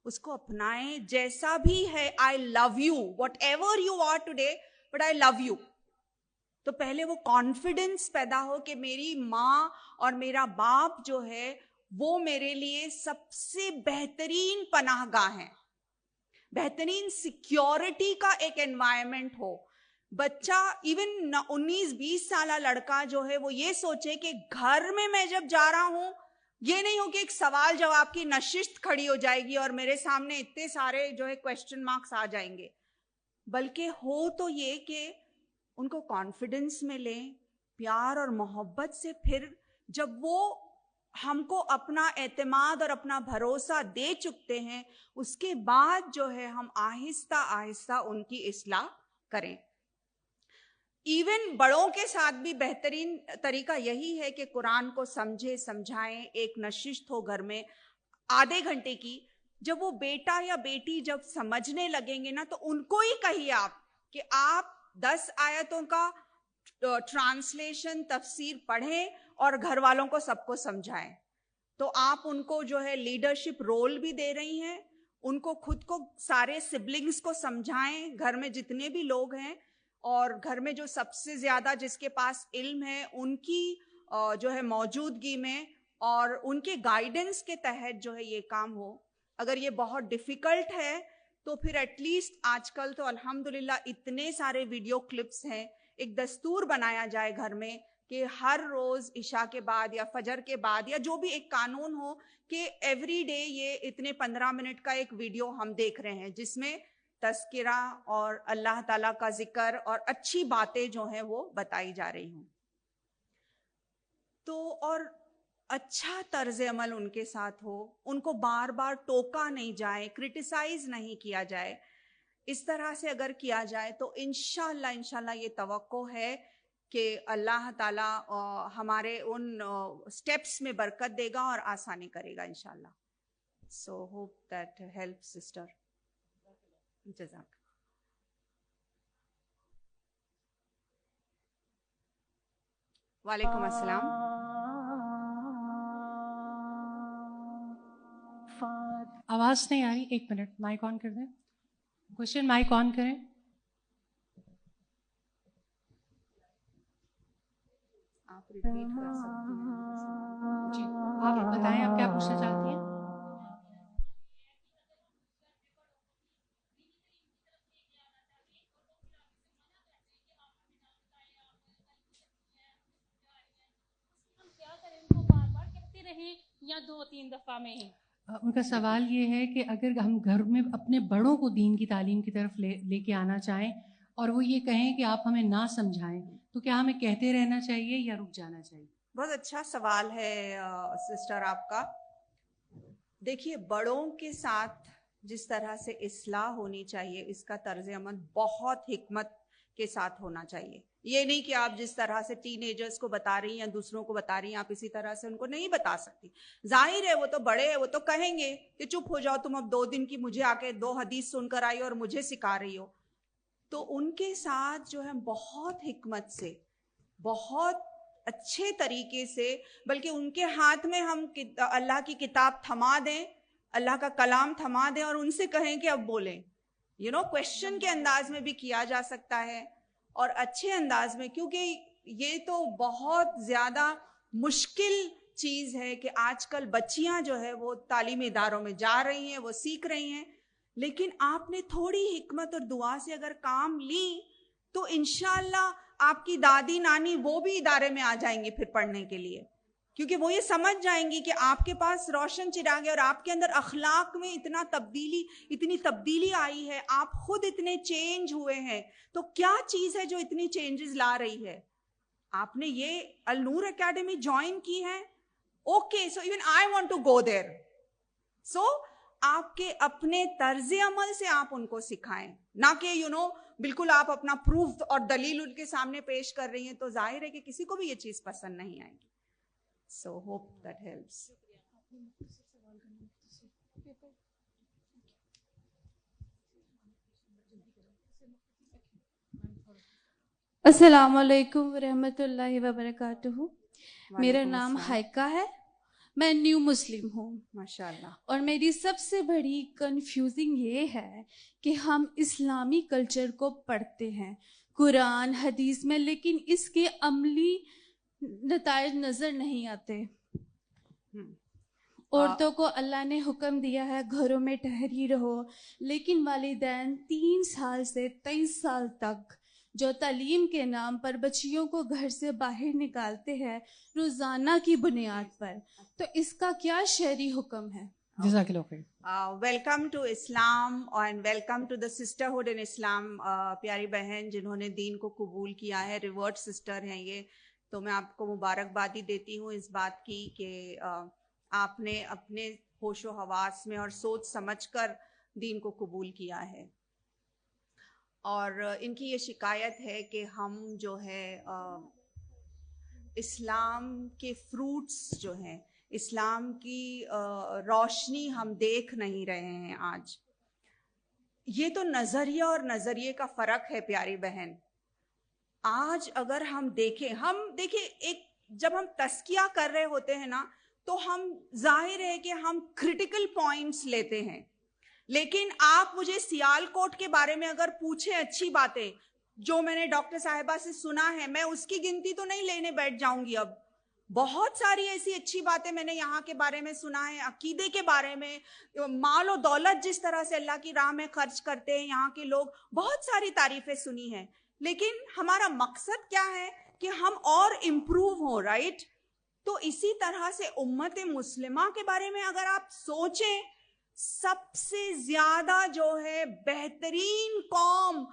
S4: اس کو اپنائے جیسا بھی ہے. I love you, whatever you are today, but I love you. تو پہلے وہ کانفیڈنس پیدا ہو کہ میری ماں اور میرا باپ جو ہے وہ میرے لیے سب سے بہترین پناہ گاہ ہیں، بہترین سیکیورٹی کا ایک انوائرمنٹ ہو. بچہ ایون 19-20 سالہ لڑکا جو ہے وہ یہ سوچے کہ گھر میں جب جا رہا ہوں، یہ نہیں ہو کہ ایک سوال جواب کی نشست کھڑی ہو جائے گی اور میرے سامنے اتنے سارے جو ہے کویسچن مارکس آ جائیں گے، بلکہ ہو تو یہ کہ ان کو کانفیڈنس ملے پیار اور محبت سے. پھر جب وہ ہم کو اپنا اعتماد اور اپنا بھروسہ دے چکتے ہیں، اس کے بعد جو ہے ہم آہستہ آہستہ ان کی اصلاح کریں. ایون بڑوں کے ساتھ بھی بہترین طریقہ یہی ہے کہ قرآن کو سمجھائیں. ایک نشست ہو گھر میں آدھے گھنٹے کی، جب وہ بیٹا یا بیٹی جب سمجھنے لگیں گے نا تو ان کو ہی کہیے آپ کہ آپ 10 آیتوں کا ٹرانسلیشن تفسیر پڑھیں اور گھر والوں کو سب کو سمجھائیں. تو آپ ان کو جو ہے لیڈرشپ رول بھی دے رہی ہیں، ان کو خود کو سارے سبلنگز کو سمجھائیں، گھر میں جتنے بھی لوگ ہیں، اور گھر میں جو سب سے زیادہ جس کے پاس علم ہے ان کی جو ہے موجودگی میں اور ان کے گائیڈنس کے تحت جو ہے یہ کام ہو. اگر یہ بہت ڈیفیکلٹ ہے تو پھر ایٹ لیسٹ آج کل تو الحمدللہ اتنے سارے ویڈیو کلپس ہیں، ایک دستور بنایا جائے گھر میں کہ ہر روز عشاء کے بعد یا فجر کے بعد یا جو بھی ایک قانون ہو کہ ایوری ڈے یہ اتنے 15 منٹ کا ایک ویڈیو ہم دیکھ رہے ہیں جس میں تذکرہ اور اللہ تعالیٰ کا ذکر اور اچھی باتیں جو ہیں وہ بتائی جا رہی ہوں. تو اور اچھا طرز عمل ان کے ساتھ ہو، ان کو بار بار ٹوکا نہیں جائے، کرٹیسائز نہیں کیا جائے. اس طرح سے اگر کیا جائے تو انشاءاللہ یہ توقع ہے کہ اللہ تعالیٰ ہمارے ان سٹیپس میں برکت دے گا اور آسانی کرے گا انشاءاللہ. So hope that help sister. جزاک. وعلیکم السلام.
S1: آواز نہیں آ رہی، 1 منٹ مائک آن کر دیں. کوشچن مائک آن کریں.
S4: آپ ریپیٹ کر سکتے ہیں.
S1: جی آپ بتائیں، آپ کیا پوچھنا چاہتی ہیں؟
S6: یا 2-3 دفعہ میں ہی؟
S1: ان کا سوال یہ ہے کہ اگر ہم گھر میں اپنے بڑوں کو دین کی تعلیم کی طرف لے کے آنا چاہیں اور وہ یہ کہیں کہ آپ ہمیں نہ سمجھائیں، تو کیا ہمیں کہتے رہنا چاہیے یا رک جانا چاہیے؟
S4: بہت اچھا سوال ہے سسٹر آپ کا. دیکھیے، بڑوں کے ساتھ جس طرح سے اصلاح ہونی چاہیے اس کا طرز عمل بہت حکمت کے ساتھ ہونا چاہیے. یہ نہیں کہ آپ جس طرح سے ٹین ایجرز کو بتا رہی ہیں یا دوسروں کو بتا رہی ہیں آپ اسی طرح سے ان کو نہیں بتا سکتی. ظاہر ہے وہ تو بڑے ہیں, وہ تو کہیں گے کہ چپ ہو جاؤ تم, اب 2 دن کی مجھے آ کے 2 حدیث سن کر آئی اور مجھے سکھا رہی ہو. تو ان کے ساتھ جو ہے بہت حکمت سے, بہت اچھے طریقے سے, بلکہ ان کے ہاتھ میں ہم اللہ کی کتاب تھما دیں, اللہ کا کلام تھما دیں اور ان سے کہیں کہ اب بولیں. کویشچن کے انداز میں بھی کیا جا سکتا ہے اور اچھے انداز میں, کیونکہ یہ تو بہت زیادہ مشکل چیز ہے کہ آج کل بچیاں جو ہے وہ تعلیمی اداروں میں جا رہی ہیں, وہ سیکھ رہی ہیں, لیکن آپ نے تھوڑی حکمت اور دعا سے اگر کام لی تو انشاءاللہ آپ کی دادی نانی وہ بھی ادارے میں آ جائیں گی پھر پڑھنے کے لیے, کیونکہ وہ یہ سمجھ جائیں گی کہ آپ کے پاس روشن چراغ ہے اور آپ کے اندر اخلاق میں اتنی تبدیلی آئی ہے, آپ خود اتنے چینج ہوئے ہیں. تو کیا چیز ہے جو اتنی چینجز لا رہی ہے؟ آپ نے یہ النور اکیڈمی جوائن کی ہے, okay, so even I want to go there. So آپ کے اپنے طرز عمل سے آپ ان کو سکھائیں, نہ کہ بالکل آپ اپنا پروف اور دلیل ان کے سامنے پیش کر رہی ہیں, تو ظاہر ہے کہ کسی کو بھی یہ چیز پسند نہیں آئے گی. So hope that helps.
S5: السلام علیکم ورحمۃ اللہ وبرکاتہ. میرا نام ہائکہ ہے, میں نیو مسلم ہوں.
S4: ماشاءاللہ.
S5: اور میری سب سے بڑی کنفیوزنگ یہ ہے کہ ہم اسلامی کلچر کو پڑھتے ہیں قرآن حدیث میں, لیکن اس کے عملی نتائج نظر نہیں آتے. عورتوں کو اللہ نے حکم دیا ہے گھروں میں ٹھہری رہو, لیکن والدین 3 سال سے 23 سال تک جو تعلیم کے نام پر بچیوں کو گھر سے باہر نکالتے ہیں روزانہ کی بنیاد پر, تو اس کا کیا شرعی حکم ہے؟
S1: جزاک اللہ خیر.
S4: Welcome to Islam and welcome to the sisterhood in Islam. پیاری بہن جنہوں نے دین کو قبول کیا ہے, ریورٹ سسٹر ہیں یہ, تو میں آپ کو مبارکبادی دیتی ہوں اس بات کی کہ آپ نے اپنے ہوش و حواس میں اور سوچ سمجھ کر دین کو قبول کیا ہے. اور ان کی یہ شکایت ہے کہ ہم جو ہے اسلام کے فروٹس جو ہیں, اسلام کی روشنی ہم دیکھ نہیں رہے ہیں آج. یہ تو نظریہ اور نظریے کا فرق ہے پیاری بہن. آج اگر ہم دیکھیں ایک جب ہم تزکیہ کر رہے ہوتے ہیں نا, تو ہم ظاہر ہے کہ ہم کریٹیکل پوائنٹس لیتے ہیں, لیکن آپ مجھے سیالکوٹ کے بارے میں اگر پوچھیں اچھی باتیں جو میں نے ڈاکٹر صاحبہ سے سنا ہے, میں اس کی گنتی تو نہیں لینے بیٹھ جاؤں گی. اب بہت ساری ایسی اچھی باتیں میں نے یہاں کے بارے میں سنا ہے, عقیدے کے بارے میں, مال و دولت جس طرح سے اللہ کی راہ میں خرچ کرتے ہیں یہاں کے لوگ, بہت ساری تعریفیں سنی ہیں. لیکن ہمارا مقصد کیا ہے کہ ہم اور امپروو ہوں, رائٹ؟ تو اسی طرح سے امت مسلمہ کے بارے میں اگر آپ سوچیں, سب سے زیادہ جو ہے بہترین قوم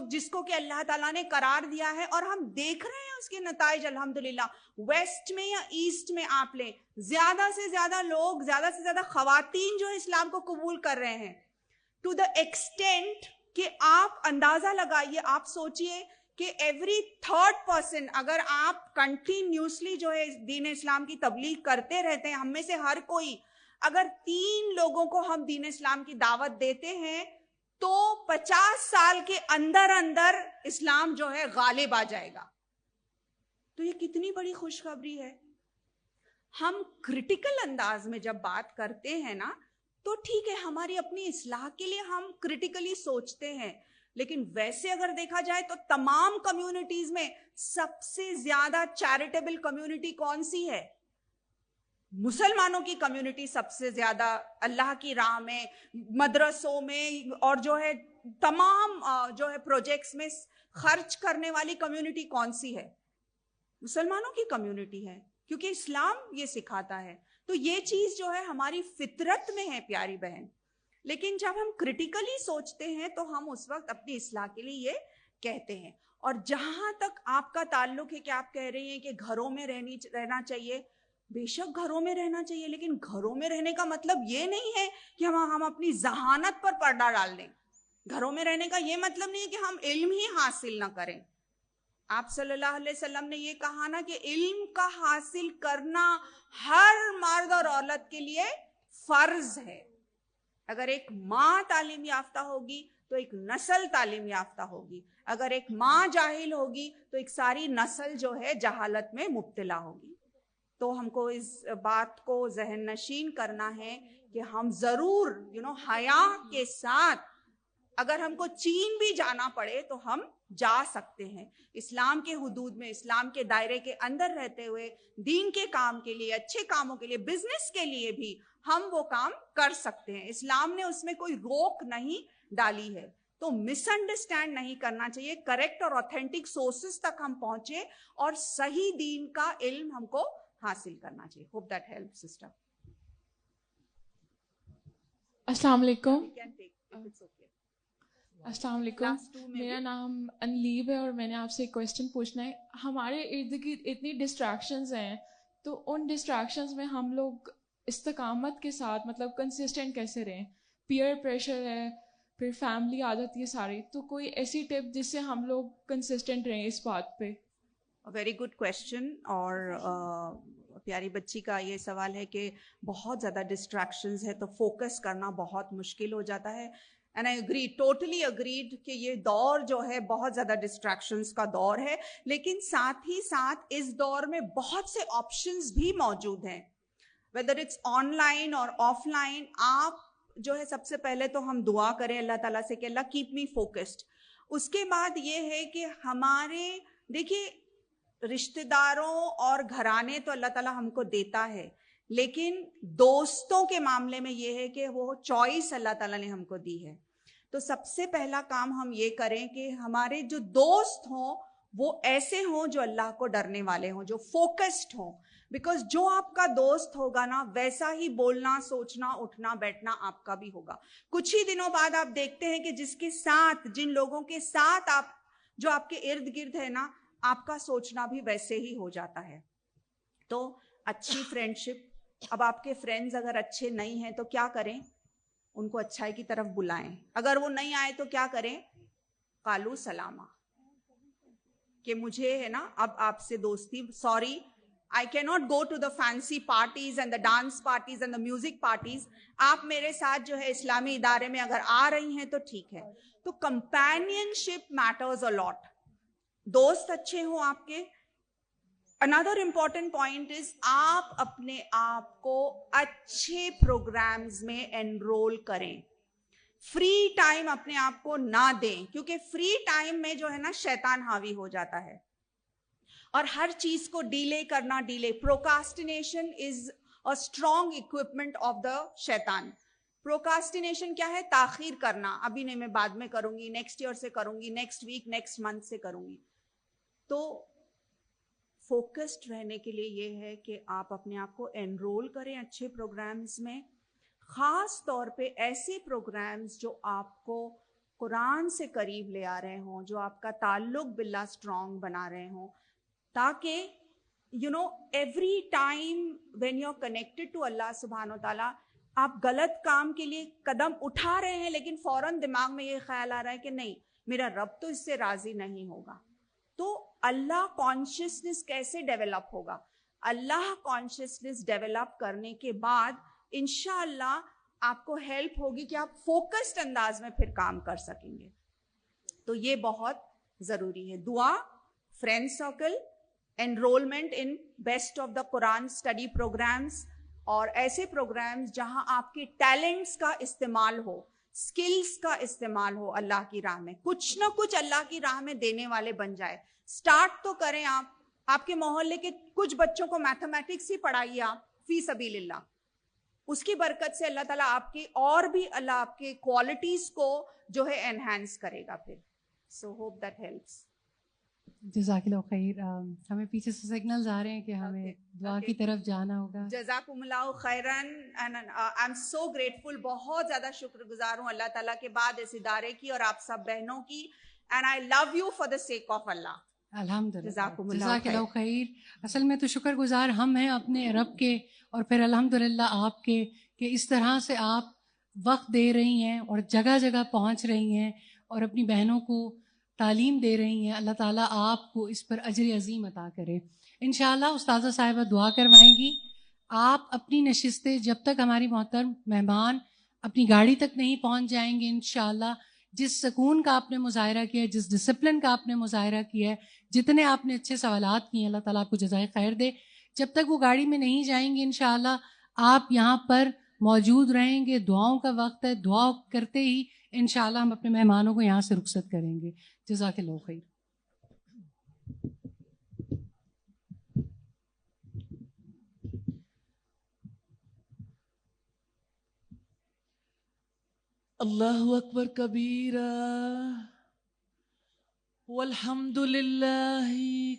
S4: جس کو کہ اللہ تعالیٰ نے قرار دیا ہے, اور ہم دیکھ رہے ہیں اس کے نتائج الحمدللہ. ویسٹ میں یا ایسٹ میں آپ لیں, زیادہ سے زیادہ لوگ, زیادہ سے زیادہ خواتین جو اسلام کو قبول کر رہے ہیں, ٹو دا ایکسٹینٹ کہ آپ اندازہ لگائیے, آپ سوچئے کہ ایوری 3rd پرسن, اگر آپ کنٹینیوسلی جو ہے دین اسلام کی تبلیغ کرتے رہتے ہیں, ہم میں سے ہر کوئی اگر 3 لوگوں کو ہم دین اسلام کی دعوت دیتے ہیں تو 50 سال کے اندر اندر اسلام جو ہے غالب آ جائے گا. تو یہ کتنی بڑی خوشخبری ہے. ہم کریٹیکل انداز میں جب بات کرتے ہیں نا, تو ٹھیک ہے ہماری اپنی اصلاح کے لیے ہم کریٹیکلی سوچتے ہیں, لیکن ویسے اگر دیکھا جائے تو تمام کمیونٹیز میں سب سے زیادہ چیریٹیبل کمیونٹی کون سی ہے؟ مسلمانوں کی کمیونٹی سب سے زیادہ اللہ کی راہ میں, مدرسوں میں, اور جو ہے تمام جو ہے پروجیکٹس میں خرچ کرنے والی کمیونٹی کون سی ہے؟ مسلمانوں کی کمیونٹی ہے, کیونکہ اسلام یہ سکھاتا ہے. تو یہ چیز جو ہے ہماری فطرت میں ہے پیاری بہن. لیکن جب ہم کریٹیکلی سوچتے ہیں تو ہم اس وقت اپنی اصلاح کے لیے یہ کہتے ہیں. اور جہاں تک آپ کا تعلق ہے کہ آپ کہہ رہی ہیں کہ گھروں میں رہنا چاہیے, بے شک گھروں میں رہنا چاہیے, لیکن گھروں میں رہنے کا مطلب یہ نہیں ہے کہ ہم اپنی ذہانت پر پردہ ڈال دیں. گھروں میں رہنے کا یہ مطلب نہیں ہے کہ ہم علم ہی حاصل نہ کریں. آپ صلی اللہ علیہ وسلم نے یہ کہا نا کہ علم کا حاصل کرنا ہر مرد اور عورت کے لیے فرض ہے. اگر ایک ماں تعلیم یافتہ ہوگی تو ایک نسل تعلیم یافتہ ہوگی. اگر ایک ماں جاہل ہوگی تو ایک ساری نسل جو ہے جہالت میں مبتلا ہوگی. تو ہم کو اس بات کو ذہن نشین کرنا ہے کہ ہم ضرور حیا کے ساتھ اگر ہم کو چین بھی جانا پڑے تو ہم جا سکتے ہیں. اسلام کے حدود میں، اسلام کے دائرے کے اندر رہتے ہوئے دین کے کام کے لیے، اچھے کاموں کے لیے، بزنس کے لیے بھی ہم وہ کام کر سکتے ہیں. اسلام نے اس میں کوئی روک نہیں ڈالی ہے. تو مس انڈرسٹینڈ نہیں کرنا چاہیے. کریکٹ اور اوتھینٹک سورسز تک ہم پہنچے اور صحیح دین کا علم ہم کو حاصل کرنا چاہیے. Hope that help sister.
S7: السلام علیکم. السلام علیکم. میرا نام انلیب ہے اور میں نے آپ سے ایک کویسچن پوچھنا ہے. ہمارے ارد گرد اتنی ڈسٹریکشنز ہیں، تو ان ڈسٹریکشنز میں ہم لوگ استقامت کے ساتھ مطلب کنسسٹنٹ کیسے رہیں؟ پیئر پریشر ہے، پھر فیملی آ جاتی ہے ساری، تو کوئی ایسی ٹپ جس سے ہم لوگ کنسسٹنٹ رہیں اس بات پہ؟
S4: Very good question. اور پیاری بچی کا یہ سوال ہے کہ بہت زیادہ ڈسٹریکشنز ہے تو فوکس کرنا بہت مشکل ہو جاتا ہے. And I agree, totally agreed کہ یہ دور جو ہے بہت زیادہ ڈسٹریکشنز کا دور ہے. لیکن ساتھ ہی ساتھ اس دور میں بہت سے آپشنز بھی موجود ہیں، ویدر اٹس آن لائن اور آف لائن. آپ جو ہے سب سے پہلے تو ہم دعا کریں اللہ تعالیٰ سے کہ اللہ کیپ می فوکسڈ. اس کے بعد یہ ہے کہ ہمارے دیکھیے رشتہ داروں اور گھرانے تو اللہ تعالیٰ ہم کو دیتا ہے، لیکن دوستوں کے معاملے میں یہ ہے کہ وہ چوائس اللہ تعالیٰ نے ہم کو دی ہے. تو سب سے پہلا کام ہم یہ کریں کہ ہمارے جو دوست ہوں وہ ایسے ہوں جو اللہ کو ڈرنے والے ہوں، جو فوکسڈ ہوں. بیکاز جو آپ کا دوست ہوگا نا ویسا ہی بولنا، سوچنا، اٹھنا بیٹھنا آپ کا بھی ہوگا. کچھ ہی دنوں بعد آپ دیکھتے ہیں کہ جس کے ساتھ، جن لوگوں کے ساتھ آپ جو آپ کے ارد گرد ہے نا، آپ کا سوچنا بھی ویسے ہی ہو جاتا ہے. تو اچھی فرینڈشپ. اب آپ کے فرینڈز اگر اچھے نہیں ہیں تو کیا کریں؟ ان کو اچھائی کی طرف بلائیں. اگر وہ نہیں آئے تو کیا کریں؟ قالو سلامہ، کہ مجھے ہے نا اب آپ سے دوستی، sorry I cannot go to the fancy parties and the dance parties and the music parties. آپ میرے ساتھ جو ہے اسلامی ادارے میں اگر آ رہی ہیں تو ٹھیک ہے. تو companionship matters a lot. دوست اچھے ہوں آپ کے. Another important point is آپ اپنے آپ کو اچھے پروگرامز میں انرول کریں. فری ٹائم اپنے آپ کو نہ دیں، کیونکہ فری ٹائم میں جو ہے نا شیطان حاوی ہو جاتا ہے اور ہر چیز کو ڈیلے کرنا. Procrastination is a strong equipment of the شیطان. پروکاسٹینیشن کیا ہے؟ تاخیر کرنا. ابھی نہیں، میں بعد میں کروں گی، نیکسٹ ایئر سے کروں گی، نیکسٹ ویک، نیکسٹ منتھ سے کروں گی. تو فوکسڈ رہنے کے لیے یہ ہے کہ آپ اپنے آپ کو انرول کریں اچھے پروگرامز میں. خاص طور پہ ایسے پروگرامز جو آپ کو قرآن سے قریب لے آ رہے ہوں، جو آپ کا تعلق باللہ اسٹرانگ بنا رہے ہوں، تاکہ every time when you are connected to اللہ سبحانہ و تعالیٰ، آپ غلط کام کے لیے قدم اٹھا رہے ہیں لیکن فوراً دماغ میں یہ خیال آ رہا ہے کہ نہیں، میرا رب تو اس سے راضی نہیں ہوگا. تو اللہ کانشیسنس کیسے ڈیولپ ہوگا؟ اللہ کانشیسنس ڈیولپ کرنے کے بعد انشاءاللہ آپ کو ہیلپ ہوگی کہ آپ فوکسڈ انداز میں پھر کام کر سکیں گے. تو یہ بہت ضروری ہے. دعا، friend circle, enrollment in best of the قرآن اسٹڈی پروگرامز، اور ایسے پروگرامز جہاں آپ کے ٹیلنٹس کا استعمال ہو، اسکلس کا استعمال ہو اللہ کی راہ میں. کچھ نہ کچھ اللہ کی راہ میں دینے والے بن جائے. سٹارٹ تو کریں آپ کے محلے کے کچھ بچوں کو میتھمیٹکس ہی پڑھائیے آپ فی سبیل اللہ. اس کی برکت سے اللہ تعالیٰ آپ کی اور بھی اللہ آپ کے کوالٹیز کو جو ہے انہینس کرے گا پھر. So hope that helps.
S1: جزاک اللہ خیر. ہمیں پیچھے سے سگنلز آ رہے ہیں کہ ہمیں دعا کی طرف جانا ہوگا.
S4: جزاکم اللہ خیرن. I am so grateful. بہت زیادہ شکر گزار ہوں اللہ تعالیٰ کے بعد اس ادارے کی اور آپ سب بہنوں کی. And I love you for the sake of اللہ.
S1: الحمدللہ.
S4: جزاکم
S1: جزاک اللہ خیر. اصل میں تو شکر گزار ہم ہیں اپنے رب کے، اور پھر الحمدللہ آپ کے، کہ اس طرح سے آپ وقت دے رہی ہیں اور جگہ جگہ پہنچ رہی ہیں اور اپنی بہنوں کو تعلیم دے رہی ہیں، اللہ تعالیٰ آپ کو اس پر اجر عظیم عطا کرے۔ انشاءاللہ استاذہ صاحبہ دعا کروائیں گی۔ آپ اپنی نشستیں جب تک ہماری محترم مہمان اپنی گاڑی تک نہیں پہنچ جائیں گے، انشاءاللہ جس سکون کا آپ نے مظاہرہ کیا ہے، جس ڈسپلن کا آپ نے مظاہرہ کیا ہے، جتنے آپ نے اچھے سوالات کیے ہیں، اللہ تعالیٰ آپ کو جزائے خیر دے۔ جب تک وہ گاڑی میں نہیں جائیں گے انشاءاللہ آپ یہاں پر موجود رہیں گے، دعاؤں کا وقت ہے، دعا کرتے ہی انشاءاللہ ہم اپنے مہمانوں کو یہاں سے رخصت کریں گے۔ جزاک اللہ خیر۔
S3: اللہ اکبر کبیرہ والحمد للہ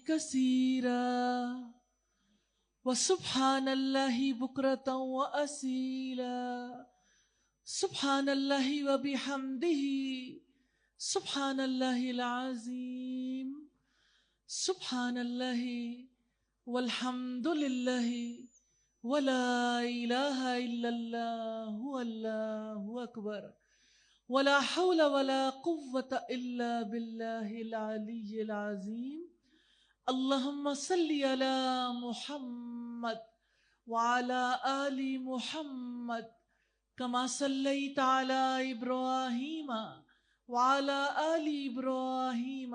S3: کثیرا وسبحان اللہ بکرۃ واسیلا سبحان اللہ وبحمدہ سبحان اللہ العظیم سبحان اللہ والحمد للہ ولا الہ الا اللہ واللہ اکبر ولا حول ولا قوة الا باللہ العلی العظیم اللہم صلی علی محمد وعلی آل محمد کما صلیت علی ابراہیم وعلی آل ابراہیم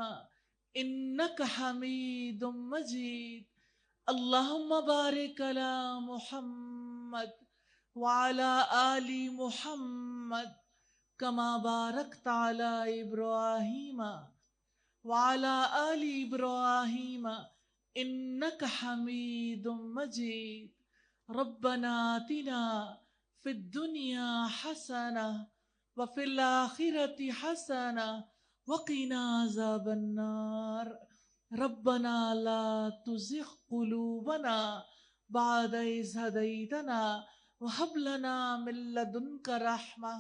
S3: انک حمید مجید اللہم بارک علی محمد وعلی آل محمد کما بارکت علی ابراہیم وعلی آل ابراہیم انک حمید مجید ربنا آتنا فی الدنیا حسنہ وفی الآخرۃ حسنہ وقنا عذاب النار ربنا لا تزغ قلوبنا بعد إذ هديتنا وهب لنا من لدنك رحمة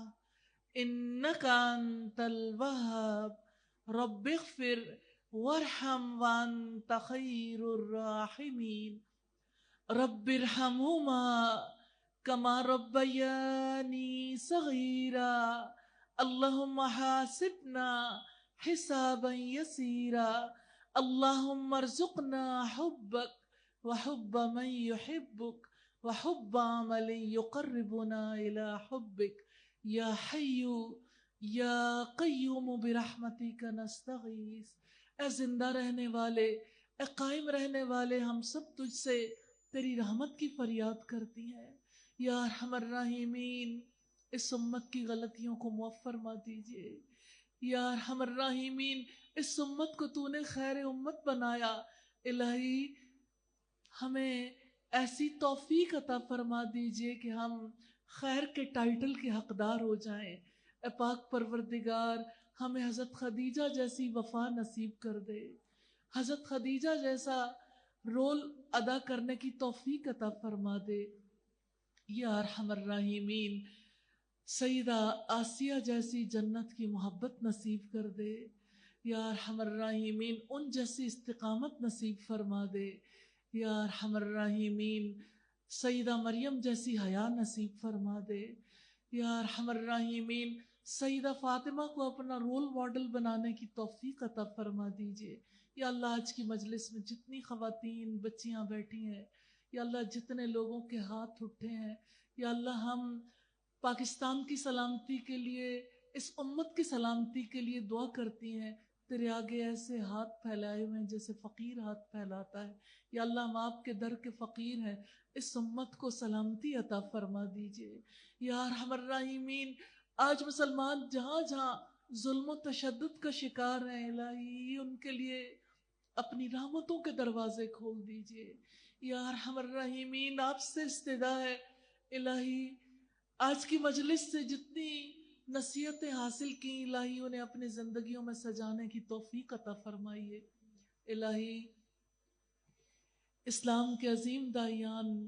S3: إنك أنت الوهاب رب اغفر وارحم وأنت خير الراحمين رب ارحمهما كما ربياني صغيرا اللهم حاسبنا حسابا يسيرا اللهم ارزقنا حبك وحب من يحبك وحب عمل يقربنا إلى حبك یا حی یا قیوم برحمتک نستغیث۔ اے زندہ رہنے والے، اے قائم رہنے والے، ہم سب تجھ سے تیری رحمت کی فریاد کرتی ہیں۔ یا ارحم الراحمین، اس امت کی غلطیوں کو معاف فرما دیجئے۔ یا ارحم الراحمین، اس امت کو تو نے خیر امت بنایا، الہی ہمیں ایسی توفیق عطا فرما دیجئے کہ ہم خیر کے ٹائٹل کے حقدار ہو جائیں۔ اے پاک پروردگار، ہمیں حضرت خدیجہ جیسی وفا نصیب کر دے، حضرت خدیجہ جیسا رول ادا کرنے کی توفیق عطا فرما دے۔ یا ارحم الراحمین، سیدہ آسیہ جیسی جنت کی محبت نصیب کر دے۔ یا ارحم الراحمین، ان جیسی استقامت نصیب فرما دے۔ یا ارحم الراحمین، سیدہ مریم جیسی حیا نصیب فرما دے۔ یا ارحم الراحمین، سیدہ فاطمہ کو اپنا رول ماڈل بنانے کی توفیق عطا فرما دیجئے۔ یا اللہ آج کی مجلس میں جتنی خواتین بچیاں بیٹھی ہیں، یا اللہ جتنے لوگوں کے ہاتھ اٹھے ہیں، یا اللہ ہم پاکستان کی سلامتی کے لیے، اس امت کی سلامتی کے لیے دعا کرتی ہیں۔ تیرے آگے ایسے ہاتھ پھیلائے ہوئے ہیں جیسے فقیر ہاتھ پھیلاتا ہے۔ یا اللہ ہم آپ کے در کے فقیر ہیں، اس امت کو سلامتی عطا فرما دیجئے۔ یا ارحم الراحمین، آج مسلمان جہاں جہاں ظلم و تشدد کا شکار ہیں، الہی ان کے لیے اپنی رحمتوں کے دروازے کھول دیجئے۔ یا ارحم الراحمین، آپ سے استدعا ہے الہی آج کی مجلس سے جتنی نصیحتیں حاصل کی، الہی انہیں اپنی زندگیوں میں سجانے کی توفیق عطا فرمائیے۔ الہی اسلام کے عظیم داعیان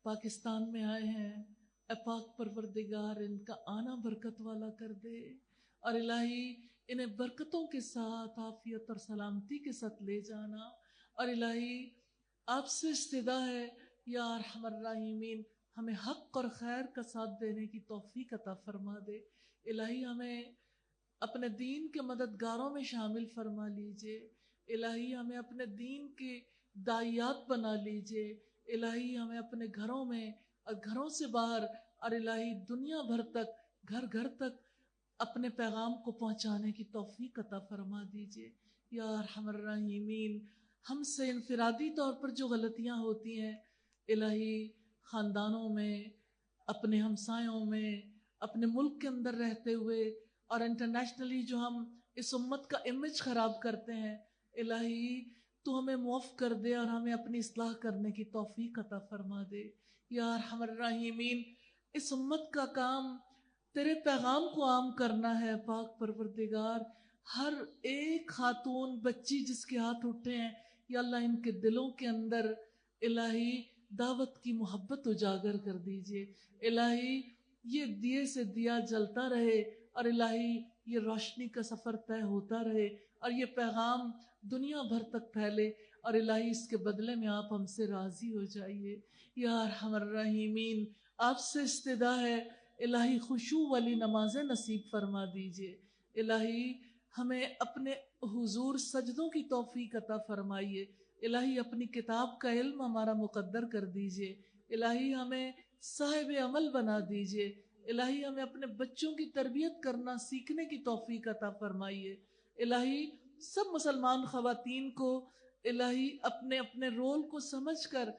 S3: پاکستان میں آئے ہیں، اے پاک پروردگار ان کا آنا برکت والا کر دے، اور الہی انہیں برکتوں کے ساتھ عافیت اور سلامتی کے ساتھ لے جانا۔ اور الہی آپ سے استدعا ہے یا ارحم الراحمین، ہمیں حق اور خیر کا ساتھ دینے کی توفیق عطا فرما دے۔ الہی ہمیں اپنے دین کے مددگاروں میں شامل فرما لیجئے. الہی ہمیں اپنے دین کے داعیات بنا لیجئے. الہی ہمیں اپنے گھروں میں اور گھروں سے باہر اور الہی دنیا بھر تک گھر گھر تک اپنے پیغام کو پہنچانے کی توفیق عطا فرما دیجئے. یا ارحم الراحمین، ہم سے انفرادی طور پر جو غلطیاں ہوتی ہیں الہی خاندانوں میں، اپنے ہمسایوں میں، اپنے ملک کے اندر رہتے ہوئے اور انٹرنیشنلی جو ہم اس امت کا امیج خراب کرتے ہیں، الہی تو ہمیں معاف کر دے اور ہمیں اپنی اصلاح کرنے کی توفیق عطا فرما دے. یا ارحم الراحمین، اس امت کا کام تیرے پیغام کو عام کرنا ہے. پاک پروردگار، ہر ایک خاتون بچی جس کے ہاتھ اٹھے ہیں یا اللہ ان کے دلوں کے اندر الہی دعوت کی محبت اجاگر کر دیجئے. الہی یہ دیے سے دیا جلتا رہے اور الہی یہ روشنی کا سفر طے ہوتا رہے اور یہ پیغام دنیا بھر تک پھیلے اور الہی اس کے بدلے میں آپ ہم سے راضی ہو جائیے. یا ارحم الراحمین، آپ سے استدعا ہے الہی خشوع والی نمازیں نصیب فرما دیجئے. الہی ہمیں اپنے حضور سجدوں کی توفیق عطا فرمائیے. الہی اپنی کتاب کا علم ہمارا مقدر کر دیجئے. الہی ہمیں صاحب عمل بنا دیجئے. الہی ہمیں اپنے بچوں کی تربیت کرنا سیکھنے کی توفیق عطا فرمائیے. الہی سب مسلمان خواتین کو الہی اپنے اپنے رول کو سمجھ کر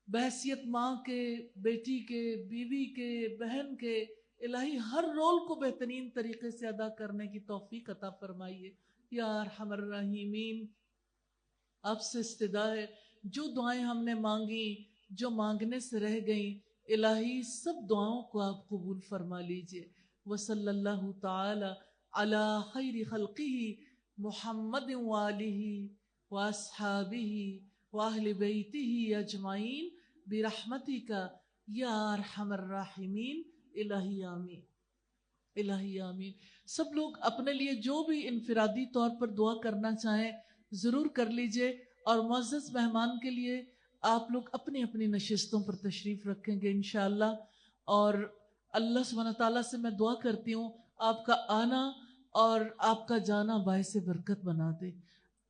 S3: بحیثیت ماں کے، بیٹی کے، بیوی کے، بہن کے، الہی ہر رول کو بہترین طریقے سے ادا کرنے کی توفیق عطا فرمائیے. یا ارحم الراحمین، آپ سے استدعا ہے جو دعائیں ہم نے مانگی، جو مانگنے سے رہ گئیں، الہی سب دعاؤں کو آپ قبول فرما لیجئے. وصلی اللہ تعالی علی خیر خلقہ محمد وآلہ واصحابہ واہل بیتہ اجمعین برحمتک یا ارحم الراحمین. الہی آمین، الہی آمین. سب لوگ اپنے لیے جو بھی انفرادی طور پر دعا کرنا چاہیں ضرور کر لیجئے، اور معزز مہمان کے لیے آپ لوگ اپنی اپنی نشستوں پر تشریف رکھیں گے انشاءاللہ. اور اللہ سبحانہ تعالیٰ سے میں دعا کرتی ہوں آپ کا آنا اور آپ کا جانا باعث برکت بنا دے.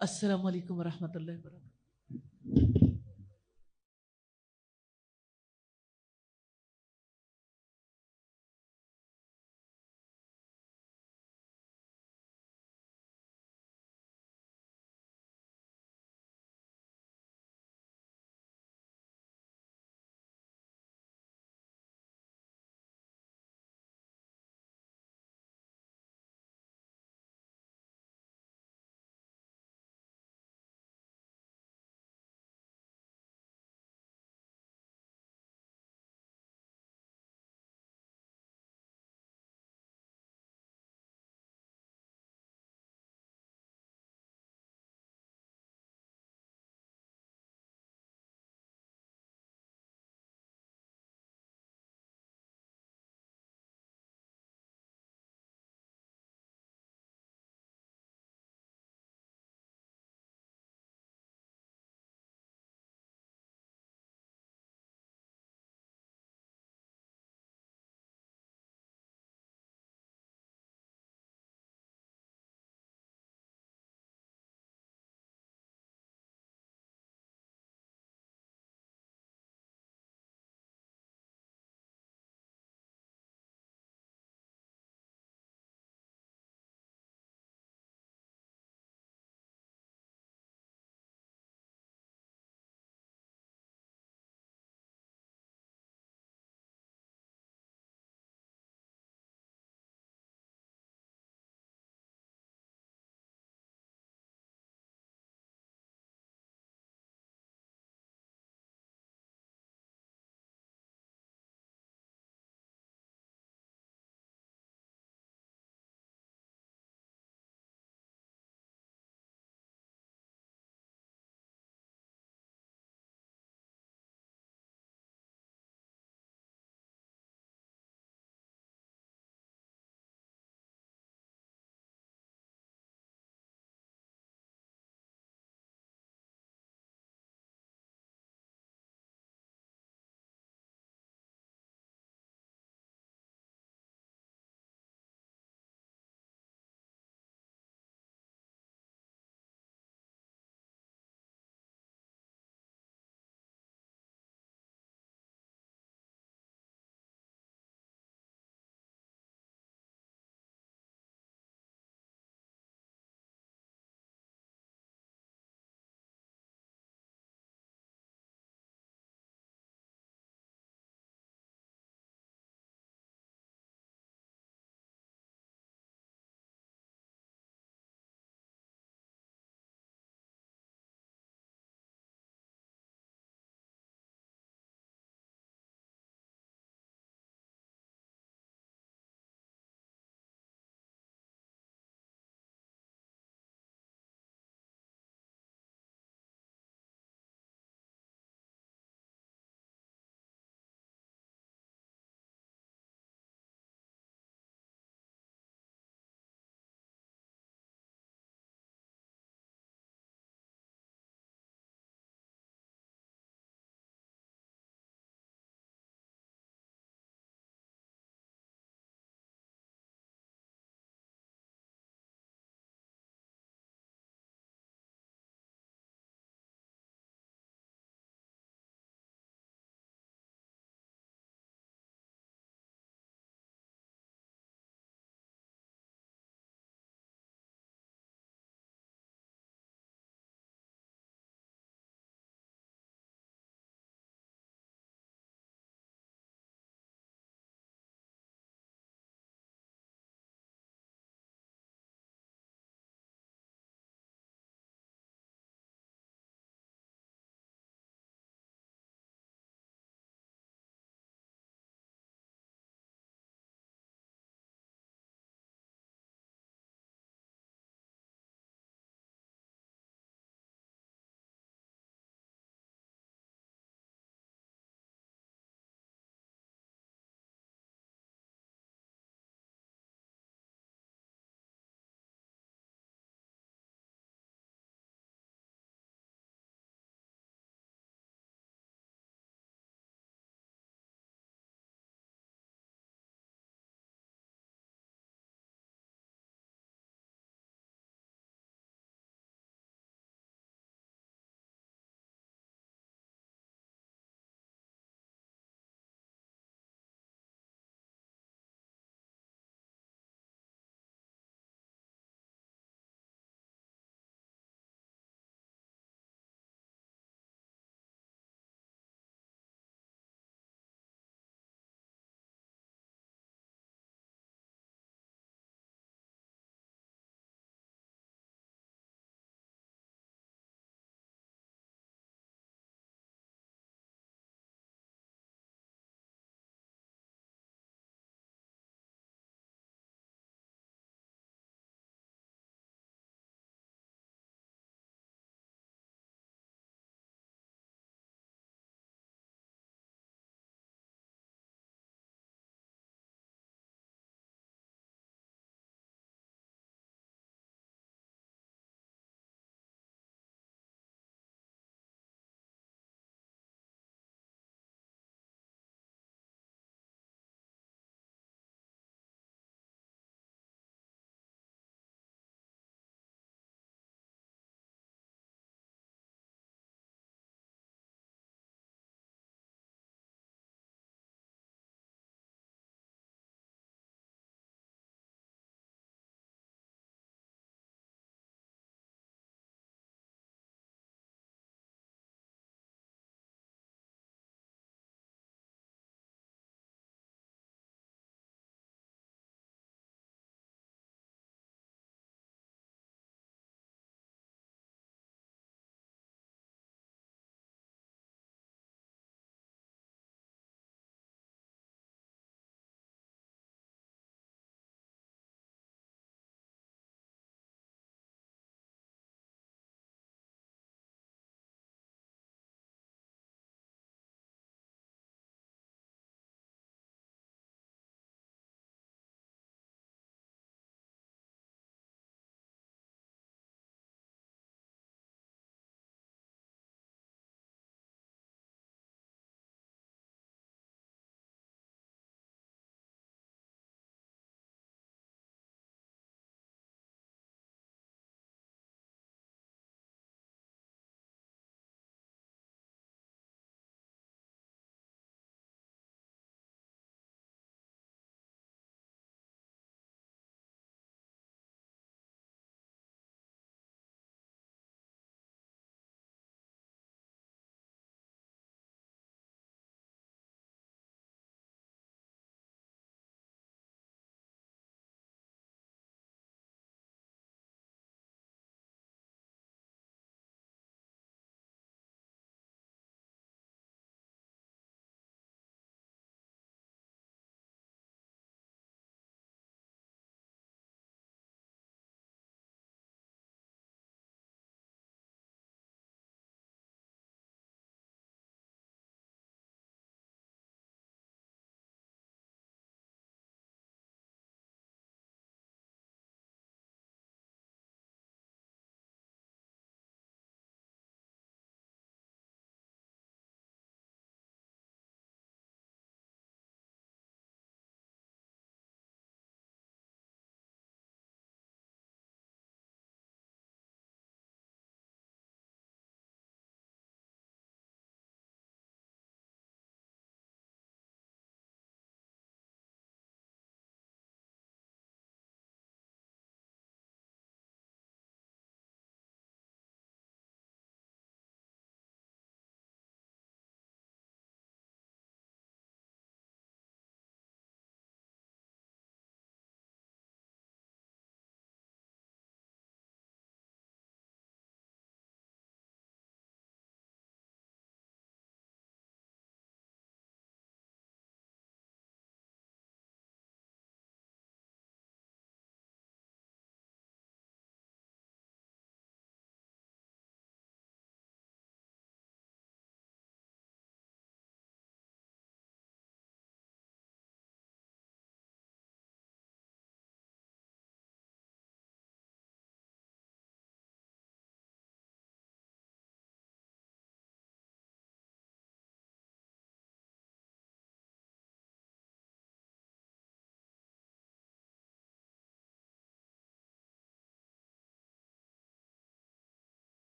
S3: السلام علیکم ورحمۃ اللہ وبرکاتہ.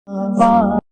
S8: آواز